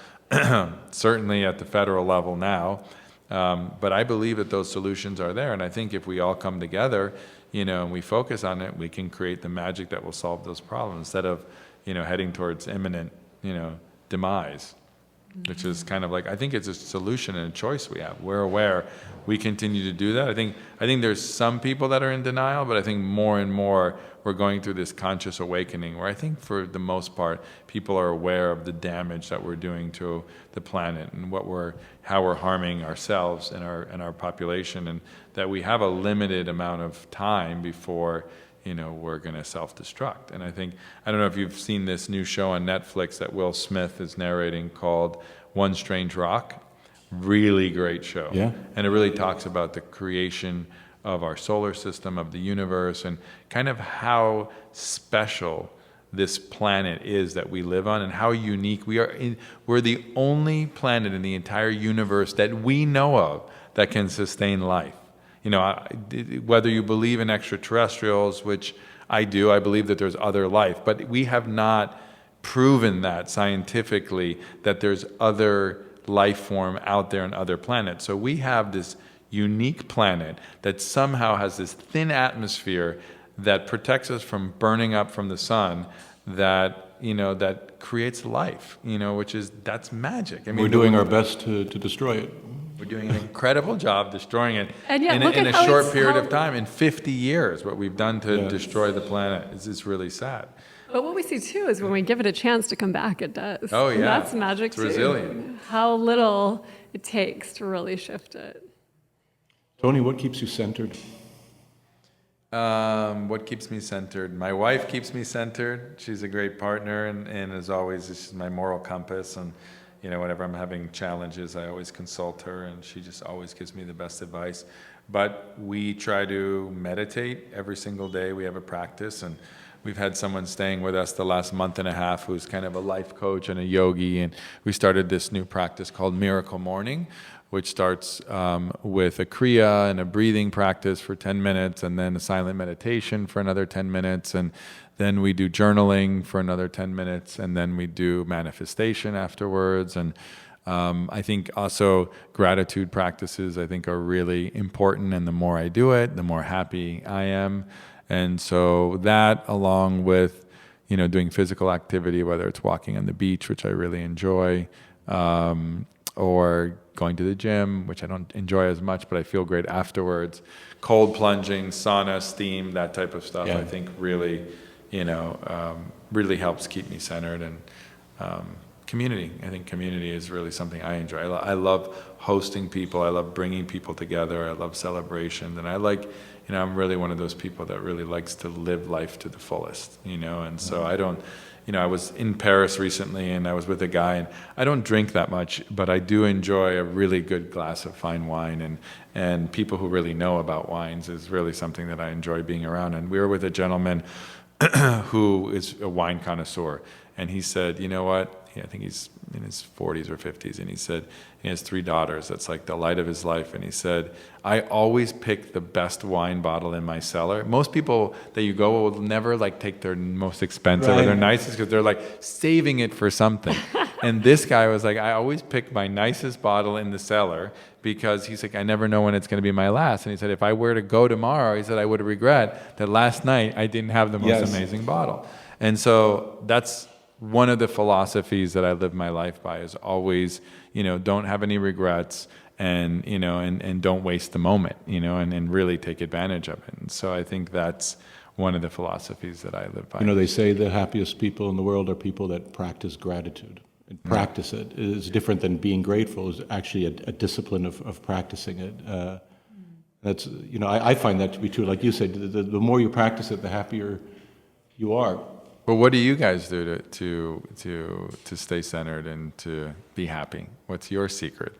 certainly at the federal level now. But I believe that those solutions are there. And I think if we all come together, and we focus on it, we can create the magic that will solve those problems instead of, heading towards imminent, demise, which is kind of like, I think it's a solution and a choice we have. We're aware. We continue to do that. I think there's some people that are in denial, but I think more and more we're going through this conscious awakening where I think for the most part, people are aware of the damage that we're doing to the planet and how we're harming ourselves and our population, and that we have a limited amount of time before we're going to self-destruct. And I don't know if you've seen this new show on Netflix that Will Smith is narrating called One Strange Rock. Really great show. Yeah. And it really talks about the creation of our solar system, of the universe, and kind of how special this planet is that we live on and how unique we are. We're the only planet in the entire universe that we know of that can sustain life. Whether you believe in extraterrestrials, which I do, I believe that there's other life, but we have not proven that scientifically that there's other life form out there on other planets. So we have this unique planet that somehow has this thin atmosphere that protects us from burning up from the sun, that creates life, that's magic. I mean, we're doing our best to destroy it. We're doing an incredible job destroying it And yet, in a short period of time. In 50 years, what we've done to destroy the planet is really sad. But what we see too is when we give it a chance to come back, it does. Oh, yeah. And that's magic It's too. resilient. How little it takes to really shift it. Tony, what keeps you centered? What keeps me centered? My wife keeps me centered. She's a great partner, and as always, she's my moral compass. And whenever I'm having challenges, I always consult her, and she just always gives me the best advice. But we try to meditate every single day. We have a practice, and we've had someone staying with us the last month and a half who's kind of a life coach and a yogi, and we started this new practice called Miracle Morning, which starts with a kriya and a breathing practice for 10 minutes, and then a silent meditation for another 10 minutes, and then we do journaling for another 10 minutes, and then we do manifestation afterwards. And I think also gratitude practices, I think, are really important, and the more I do it, the more happy I am. And so that, along with doing physical activity, whether it's walking on the beach, which I really enjoy, or going to the gym, which I don't enjoy as much, but I feel great afterwards, cold plunging, sauna, steam, that type of stuff, I think really, really helps keep me centered. And community, I think community is really something I enjoy. I love hosting people. I love bringing people together. I love celebration. And I like, I'm really one of those people that really likes to live life to the fullest, and so I don't, I was in Paris recently, and I was with a guy, and I don't drink that much, but I do enjoy a really good glass of fine wine, and people who really know about wines is really something that I enjoy being around. And we were with a gentleman who is a wine connoisseur, and he said, you know what, I think he's in his 40s or 50s, and he said he has 3 daughters. That's like the light of his life. And he said, I always pick the best wine bottle in my cellar. Most people that you go will never like take their most expensive or their nicest because they're like saving it for something. And this guy was like, I always pick my nicest bottle in the cellar because he's like, I never know when it's going to be my last. And he said, if I were to go tomorrow, he said, I would regret that last night I didn't have the most amazing bottle. And so that's one of the philosophies that I live my life by, is always, don't have any regrets, and, and don't waste the moment, and really take advantage of it. And so I think that's one of the philosophies that I live by. They say the happiest people in the world are people that practice gratitude. And practice it is different than being grateful. Is actually a discipline of practicing it. That's, I find that to be true. Like you said, the more you practice it, the happier you are. But what do you guys do to stay centered and to be happy? What's your secret?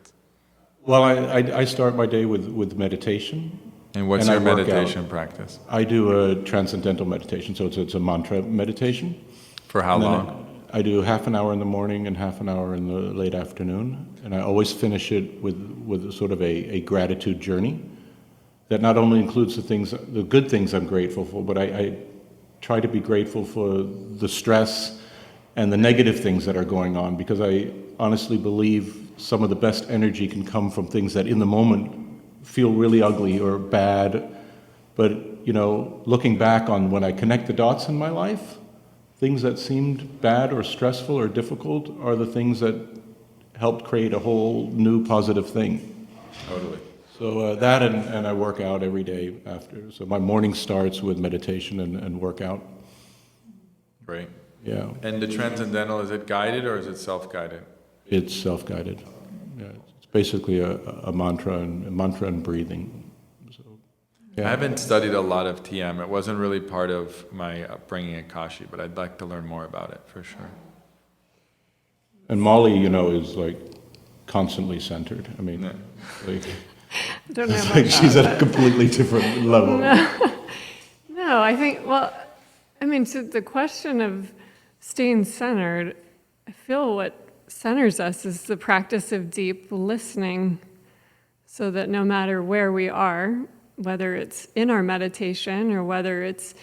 Well, I start my day with meditation. And what's your meditation practice? I do a transcendental meditation, so it's a mantra meditation. For how long? I do half an hour in the morning and half an hour in the late afternoon, and I always finish it with sort of a gratitude journey that not only includes the good things I'm grateful for, but I try to be grateful for the stress and the negative things that are going on, because I honestly believe some of the best energy can come from things that in the moment feel really ugly or bad. But, looking back on when I connect the dots in my life, things that seemed bad or stressful or difficult are the things that helped create a whole new positive thing. Totally. So that and I work out every day after. So my morning starts with meditation and workout. Great. Yeah. And the transcendental, is it guided or is it self-guided? It's self-guided. Yeah, it's basically a mantra and breathing. So, yeah. I haven't studied a lot of TM. It wasn't really part of my upbringing at Kashi, but I'd like to learn more about it for sure. And Molly, is like constantly centered. I mean, like, I don't know it's about like that, she's at a completely different level. No, I think, to the question of staying centered, I feel what centers us is the practice of deep listening, so that no matter where we are, whether it's in our meditation or whether it's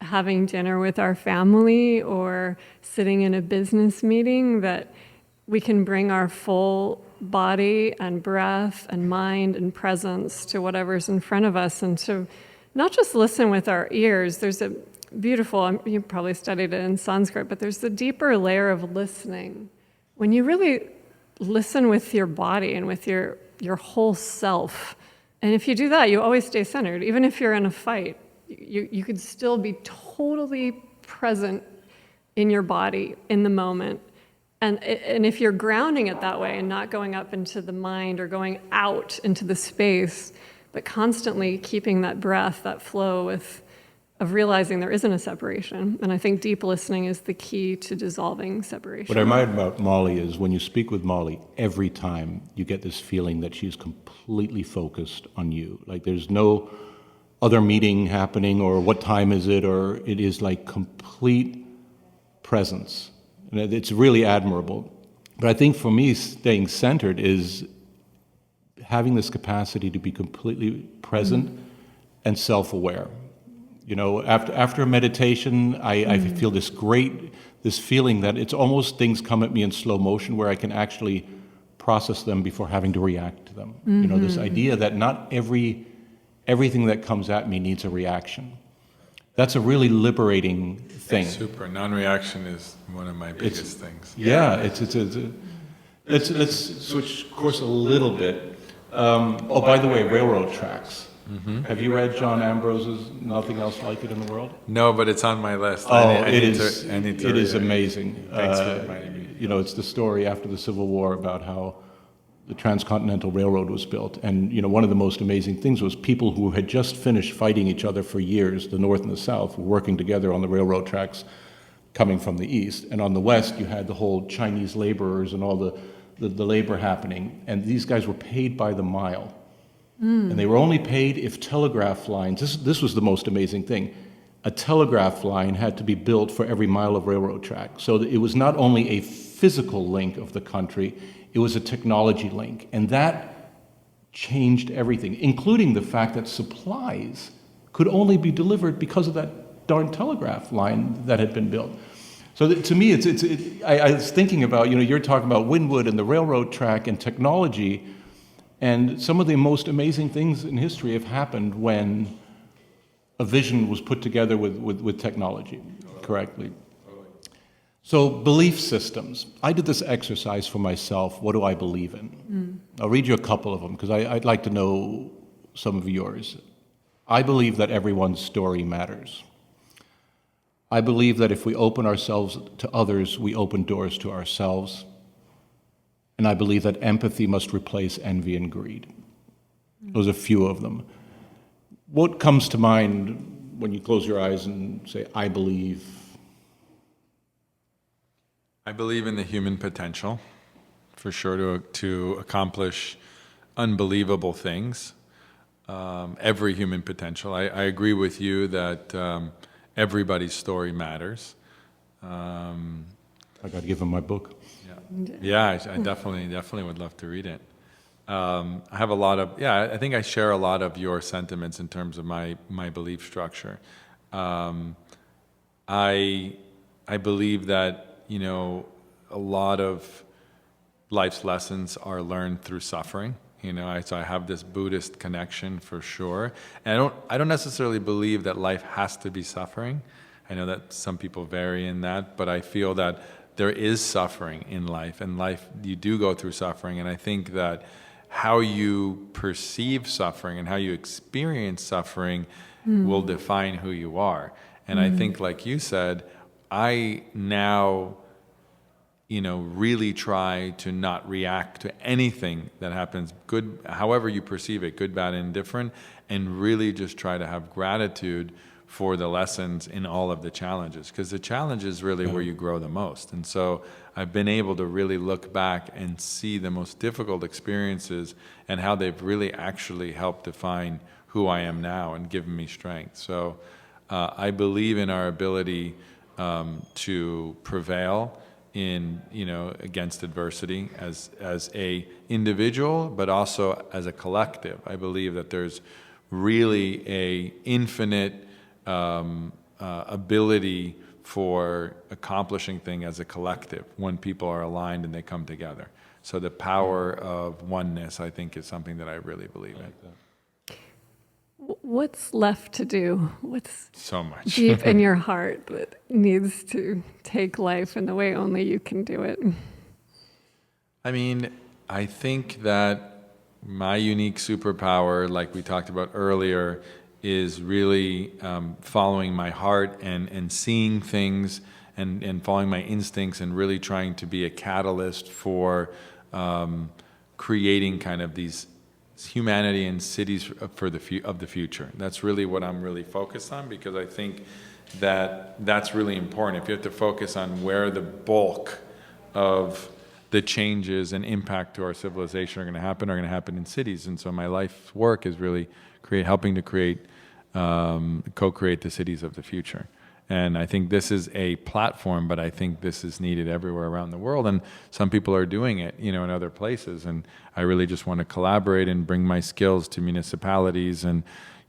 having dinner with our family or sitting in a business meeting, that we can bring our full body and breath and mind and presence to whatever's in front of us, and to not just listen with our ears. There's a beautiful, you probably studied it in Sanskrit, but there's the deeper layer of listening. When you really listen with your body and with your whole self, and if you do that, you always stay centered. Even if you're in a fight, you could still be totally present in your body, in the moment. And if you're grounding it that way and not going up into the mind or going out into the space, but constantly keeping that breath, that flow of realizing there isn't a separation. And I think deep listening is the key to dissolving separation. What I admire about Molly is when you speak with Molly, every time you get this feeling that she's completely focused on you. Like there's no other meeting happening or what time is it, or it is like complete presence. And it's really admirable. But I think for me, staying centered is having this capacity to be completely present and self-aware. After a meditation, I feel this feeling that it's almost things come at me in slow motion where I can actually process them before having to react to them. This idea that not everything that comes at me needs a reaction. That's a really liberating thing. Super. Non-reaction is one of my biggest things. Yeah, let's switch course a little bit. By the way, railroad tracks. Mm-hmm. Have you read John Ambrose's Nothing Else Like It in the World? No, but it's on my list. It is amazing. Thanks for reminding me. It's the story after the Civil War about how the Transcontinental Railroad was built. And, one of the most amazing things was people who had just finished fighting each other for years, the North and the South, were working together on the railroad tracks coming from the East. And on the West, you had the whole Chinese laborers and all the labor happening. And these guys were paid by the mile. And they were only paid if telegraph lines, this was the most amazing thing, a telegraph line had to be built for every mile of railroad track. So it was not only a physical link of the country. It was a technology link. And that changed everything, including the fact that supplies could only be delivered because of that darn telegraph line that had been built. So to me, I was thinking about, you're talking about Wynwood and the railroad track and technology, and some of the most amazing things in history have happened when a vision was put together with technology correctly. So belief systems. I did this exercise for myself. What do I believe in? I'll read you a couple of them because I'd like to know some of yours. I believe that everyone's story matters. I believe that if we open ourselves to others, we open doors to ourselves. And I believe that empathy must replace envy and greed. Those are a few of them. What comes to mind when you close your eyes and say, I believe? I believe in the human potential, for sure, to accomplish unbelievable things. Every human potential. I agree with you that everybody's story matters. I got to give him my book. Yeah, I definitely would love to read it. I have a lot of, I think I share a lot of your sentiments in terms of my belief structure. I believe that, a lot of life's lessons are learned through suffering. So I have this Buddhist connection for sure. And I don't necessarily believe that life has to be suffering. I know that some people vary in that, but I feel that there is suffering in life, and life, you do go through suffering. And I think that how you perceive suffering and how you experience suffering will define who you are. And I think, like you said, I now, really try to not react to anything that happens, good, however you perceive it, good, bad, and indifferent, and really just try to have gratitude for the lessons in all of the challenges, because the challenge is really where you grow the most. And so I've been able to really look back and see the most difficult experiences and how they've really actually helped define who I am now and given me strength. So I believe in our ability to prevail in, against adversity as a individual, but also as a collective. I believe that there's really a infinite ability for accomplishing things as a collective when people are aligned and they come together. So the power of oneness, I think, is something that I really believe in. What's left to do? What's so much deep in your heart that needs to take life in the way only you can do it? I mean, I think that my unique superpower, like we talked about earlier, is really following my heart and seeing things and following my instincts and really trying to be a catalyst for creating kind of these humanity and cities for the future. That's really what I'm really focused on, because I think that that's really important. If you have to focus on where the bulk of the changes and impact to our civilization are going to happen in cities. And so my life's work is really helping to create, co-create the cities of the future. And I think this is a platform, but I think this is needed everywhere around the world. And some people are doing it, in other places. And I really just want to collaborate and bring my skills to municipalities and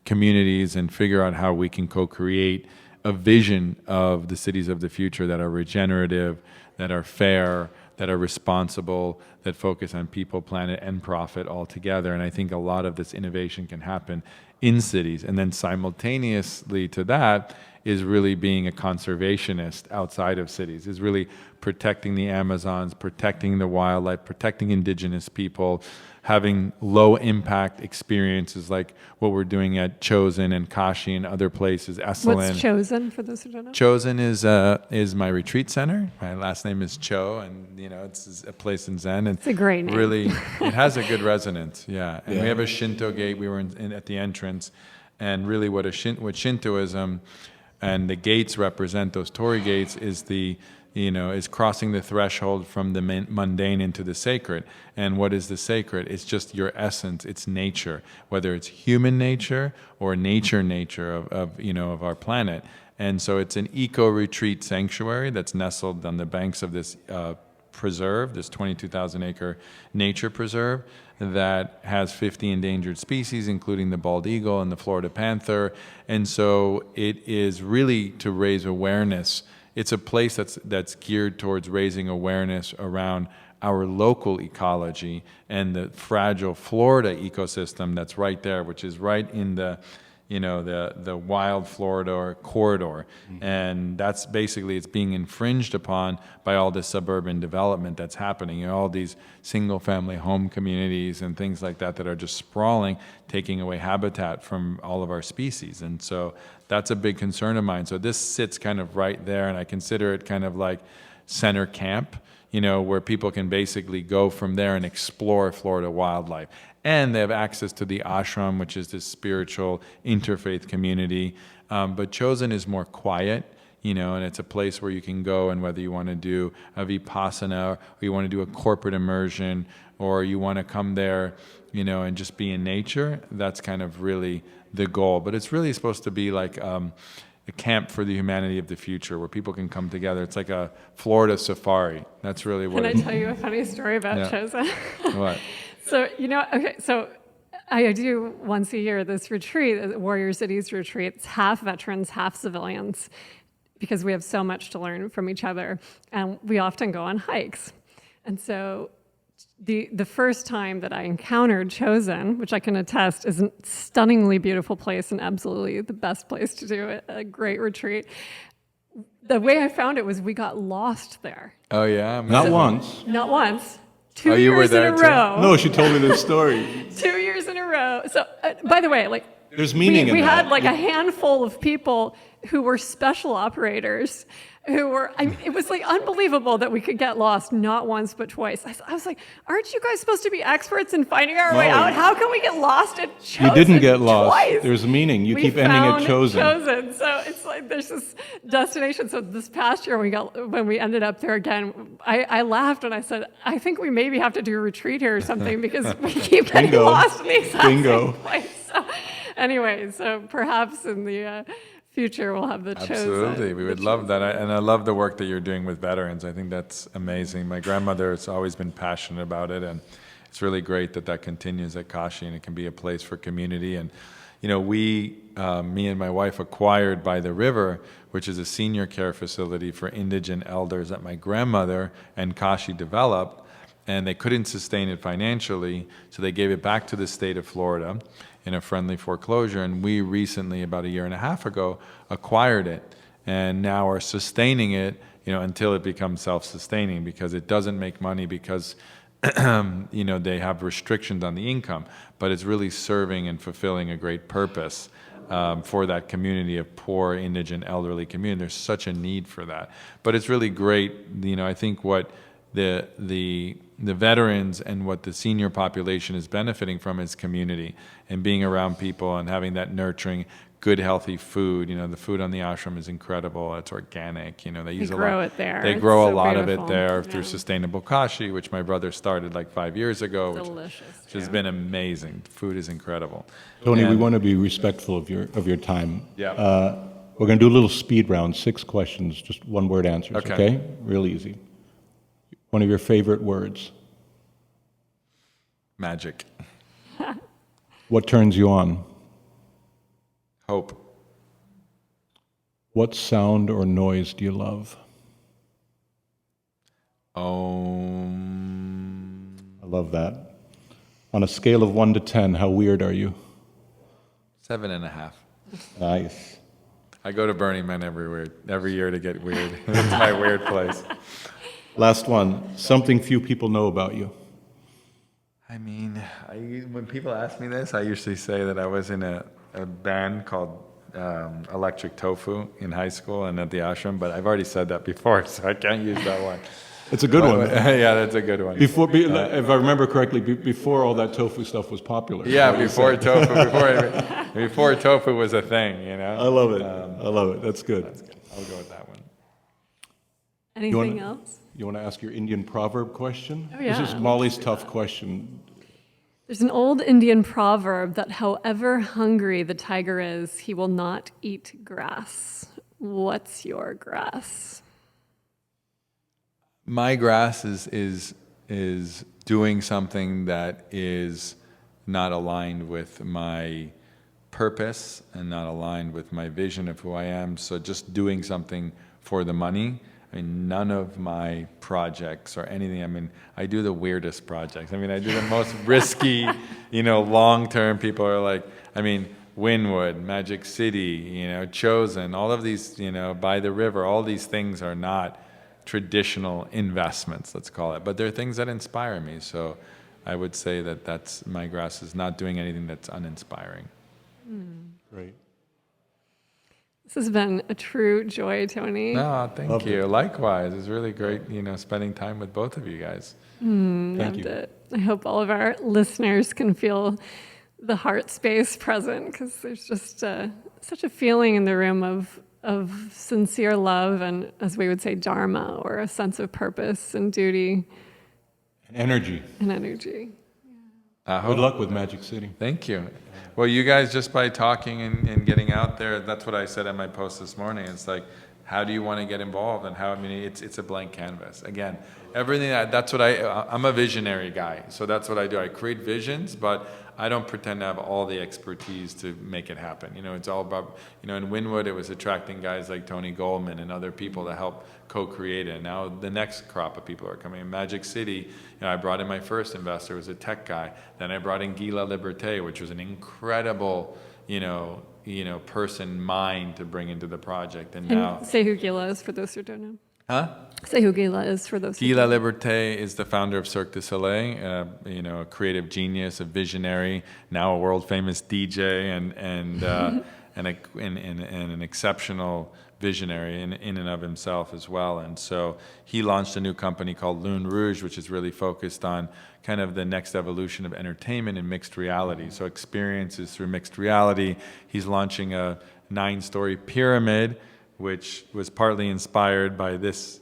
communities and figure out how we can co-create a vision of the cities of the future that are regenerative, that are fair, that are responsible, that focus on people, planet, and profit all together. And I think a lot of this innovation can happen in cities. And then simultaneously to that is really being a conservationist outside of cities, is really protecting the Amazons, protecting the wildlife, protecting indigenous people, having low impact experiences like what we're doing at Chosen and Kashi and other places, Esalen. What's Chosen, for those who don't know? Chosen is my retreat center. My last name is Cho, and it's a place in Zen. And it's a great name. Really, it has a good resonance, yeah. And we have a Shinto gate. We were at the entrance, and really what Shintoism and the gates represent, those torii gates, is is crossing the threshold from the mundane into the sacred. And what is the sacred? It's just your essence. It's nature, whether it's human nature or nature of our planet. And so it's an eco-retreat sanctuary that's nestled on the banks of this preserve, this 22,000 acre nature preserve that has 50 endangered species, including the bald eagle and the Florida panther. And so it is really to raise awareness. It's a place that's geared towards raising awareness around our local ecology and the fragile Florida ecosystem that's right there, which is right in the wild Florida corridor. Mm-hmm. And that's basically, it's being infringed upon by all this suburban development that's happening. All these single family home communities and things like that are just sprawling, taking away habitat from all of our species. And so that's a big concern of mine. So this sits kind of right there, and I consider it kind of like center camp, where people can basically go from there and explore Florida wildlife. And they have access to the ashram, which is this spiritual interfaith community. But Chosen is more quiet, and it's a place where you can go, and whether you want to do a vipassana, or you want to do a corporate immersion, or you want to come there, and just be in nature, that's kind of really the goal. But it's really supposed to be like a camp for the humanity of the future, where people can come together. It's like a Florida safari. That's really what. Can I tell you a funny story about Chosen? What? So, so I do once a year this retreat, Warrior Cities retreat. It's half veterans, half civilians, because we have so much to learn from each other. And we often go on hikes. And so the first time that I encountered Chosen, which I can attest is a stunningly beautiful place and absolutely the best place to do a great retreat, the way I found it was we got lost there. Oh, yeah? Not once. Not once. 2 you were years there in a too? row. No, she told me this story. 2 years in a row. So, by the way, there's meaning in we that. had a handful of people who were special operators who were, it was unbelievable that we could get lost not once but twice. I was like, aren't you guys supposed to be experts in finding our way out? How can we get lost at Chosen? You didn't get lost. Twice? There's meaning. You We keep ending at Chosen. Chosen. So it's there's this destination. So this past year when we ended up there again, I laughed and I said, I think we maybe have to do a retreat here or something because we keep getting lost in the exact same place. So anyway, so perhaps in the future we'll have the Chosen. Absolutely, we would love that. And I love the work that you're doing with veterans. I think that's amazing. My grandmother has always been passionate about it, and it's really great that continues at Kashi, and it can be a place for community. And me and my wife acquired by the river, which is a senior care facility for indigent elders that my grandmother and Kashi developed, and they couldn't sustain it financially, so they gave it back to the state of Florida in a friendly foreclosure, and we recently, about a year and a half ago, acquired it, and now are sustaining it, until it becomes self-sustaining, because it doesn't make money because they have restrictions on the income, but it's really serving and fulfilling a great purpose for that community of poor, indigent, elderly community. There's such a need for that, but it's really great. I think what the veterans and what the senior population is benefiting from is community and being around people and having that nurturing, good, healthy food. The food on the ashram is incredible. It's organic. They use grow it there. They grow It's a lot beautiful. of it there through Sustainable Kashi, which my brother started 5 years ago, Delicious, which has been amazing. Food is incredible. Tony, we want to be respectful of your time. Yeah. We're going to do a little speed round, 6 questions, just one-word answers, okay? Real easy. One of your favorite words. Magic. What turns you on? Hope. What sound or noise do you love? I love that. On a scale of 1 to 10, how weird are you? 7.5. Nice. I go to Burning Man every year to get weird. It's my weird place. Last one. Something few people know about you. I mean, when people ask me this, I usually say that I was in a band called Electric Tofu in high school and at the ashram, but I've already said that before, so I can't use that one. It's a good one. Yeah, that's a good one. If I remember correctly, before all that tofu stuff was popular. Yeah, before tofu was a thing, I love it. I love it. That's good. I'll go with that one. Anything else? You want to ask your Indian proverb question? Oh, yeah. This is Molly's tough question. There's an old Indian proverb that however hungry the tiger is, he will not eat grass. What's your grass? my grass is doing something that is not aligned with my purpose and not aligned with my vision of who I am. So just doing something for the money. I mean, none of my projects or anything, I mean, I do the weirdest projects. I mean, I do the most risky, long-term. People are like, I mean, Wynwood, Magic City, Chosen, all of these, by the river, all these things are not traditional investments, let's call it, but they're things that inspire me. So I would say that that's my grass is not doing anything that's uninspiring. Great. This has been a true joy, Tony. No, thank you. Likewise. It's really great, spending time with both of you guys. Loved it. I hope all of our listeners can feel the heart space present, because there's just such a feeling in the room of sincere love and, as we would say, dharma, or a sense of purpose and duty. And energy. Good luck with Magic City. Thank you. Well, you guys, just by talking and getting out there, that's what I said at my post this morning. It's like, how do you want to get involved? And it's a blank canvas. Again, everything, that's what I'm a visionary guy. So that's what I do. I create visions, but I don't pretend to have all the expertise to make it happen. It's all about, in Wynwood, it was attracting guys like Tony Goldman and other people to help co-create it. And now the next crop of people are coming. In Magic City, I brought in my first investor, who was a tech guy. Then I brought in Guy Laliberté, which was an incredible, mind to bring into the project. And now, say who Gila is for those who don't know. Huh? Say who Gila is for those who Guy don't know. Laliberté is the founder of Cirque Du Soleil, a creative genius, a visionary, now a world-famous DJ, and an exceptional visionary in and of himself as well. And so he launched a new company called Lune Rouge, which is really focused on kind of the next evolution of entertainment and mixed reality. So experiences through mixed reality. He's launching a 9-story pyramid, which was partly inspired by this,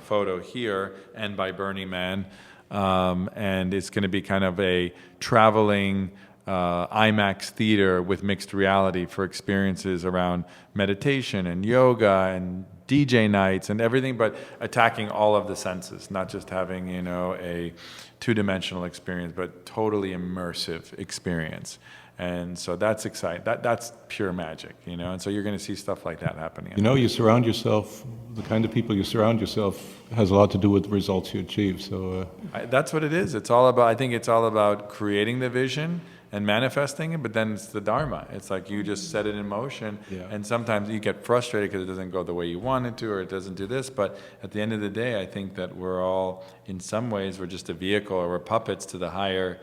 photo here and by Burning Man. And it's going to be kind of a traveling IMAX theater with mixed reality for experiences around meditation and yoga and DJ nights and everything, but attacking all of the senses, not just having, a two-dimensional experience, but totally immersive experience. And so that's exciting. That's pure magic, and so you're going to see stuff like that happening. You surround yourself, the kind of people you surround yourself has a lot to do with the results you achieve. So that's what it is. I think it's all about creating the vision and manifesting it, but then it's the dharma. It's like you just set it in motion, and sometimes you get frustrated because it doesn't go the way you want it to, or it doesn't do this, but at the end of the day, I think that we're all, in some ways, we're just a vehicle, or we're puppets to the higher,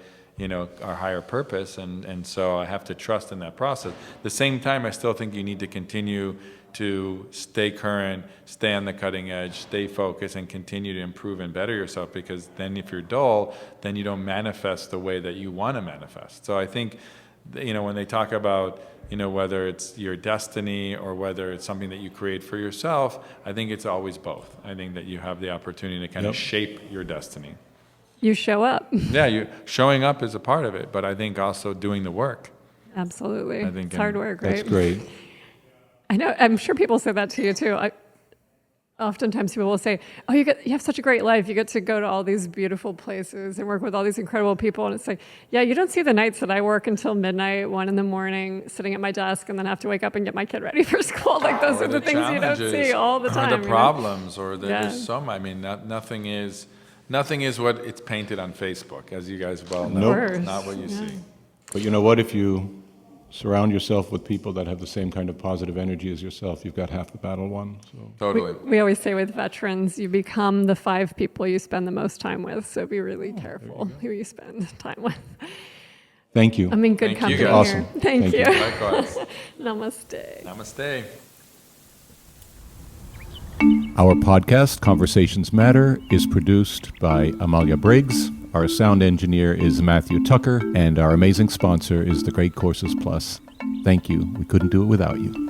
our higher purpose, and so I have to trust in that process. At the same time, I still think you need to continue to stay current, stay on the cutting edge, stay focused, and continue to improve and better yourself, because then if you're dull, then you don't manifest the way that you want to manifest. So I think, when they talk about, whether it's your destiny or whether it's something that you create for yourself, I think it's always both. I think that you have the opportunity to kind of shape your destiny. You show up. Yeah, showing up is a part of it, but I think also doing the work. Absolutely. I think it's hard work, right? That's great. I know. I'm sure people say that to you too. Oftentimes people will say, "Oh, you have such a great life. You get to go to all these beautiful places and work with all these incredible people." And it's like, yeah, you don't see the nights that I work until midnight, 1 a.m, sitting at my desk, and then have to wake up and get my kid ready for school. Like those are the things you don't see all the time. Or the problems, or there's so much. I mean, nothing is what it's painted on Facebook, as you guys well know. It's not what you see. But you know what? If you surround yourself with people that have the same kind of positive energy as yourself, you've got half the battle won. So. Totally. We always say with veterans, you become the 5 people you spend the most time with. So be really careful who you spend time with. Thank you. I'm in good company here. Awesome. Thank you. Likewise. Namaste. Namaste. Our podcast, Conversations Matter, is produced by Amalia Briggs. Our sound engineer is Matthew Tucker, and our amazing sponsor is The Great Courses Plus. Thank you. We couldn't do it without you.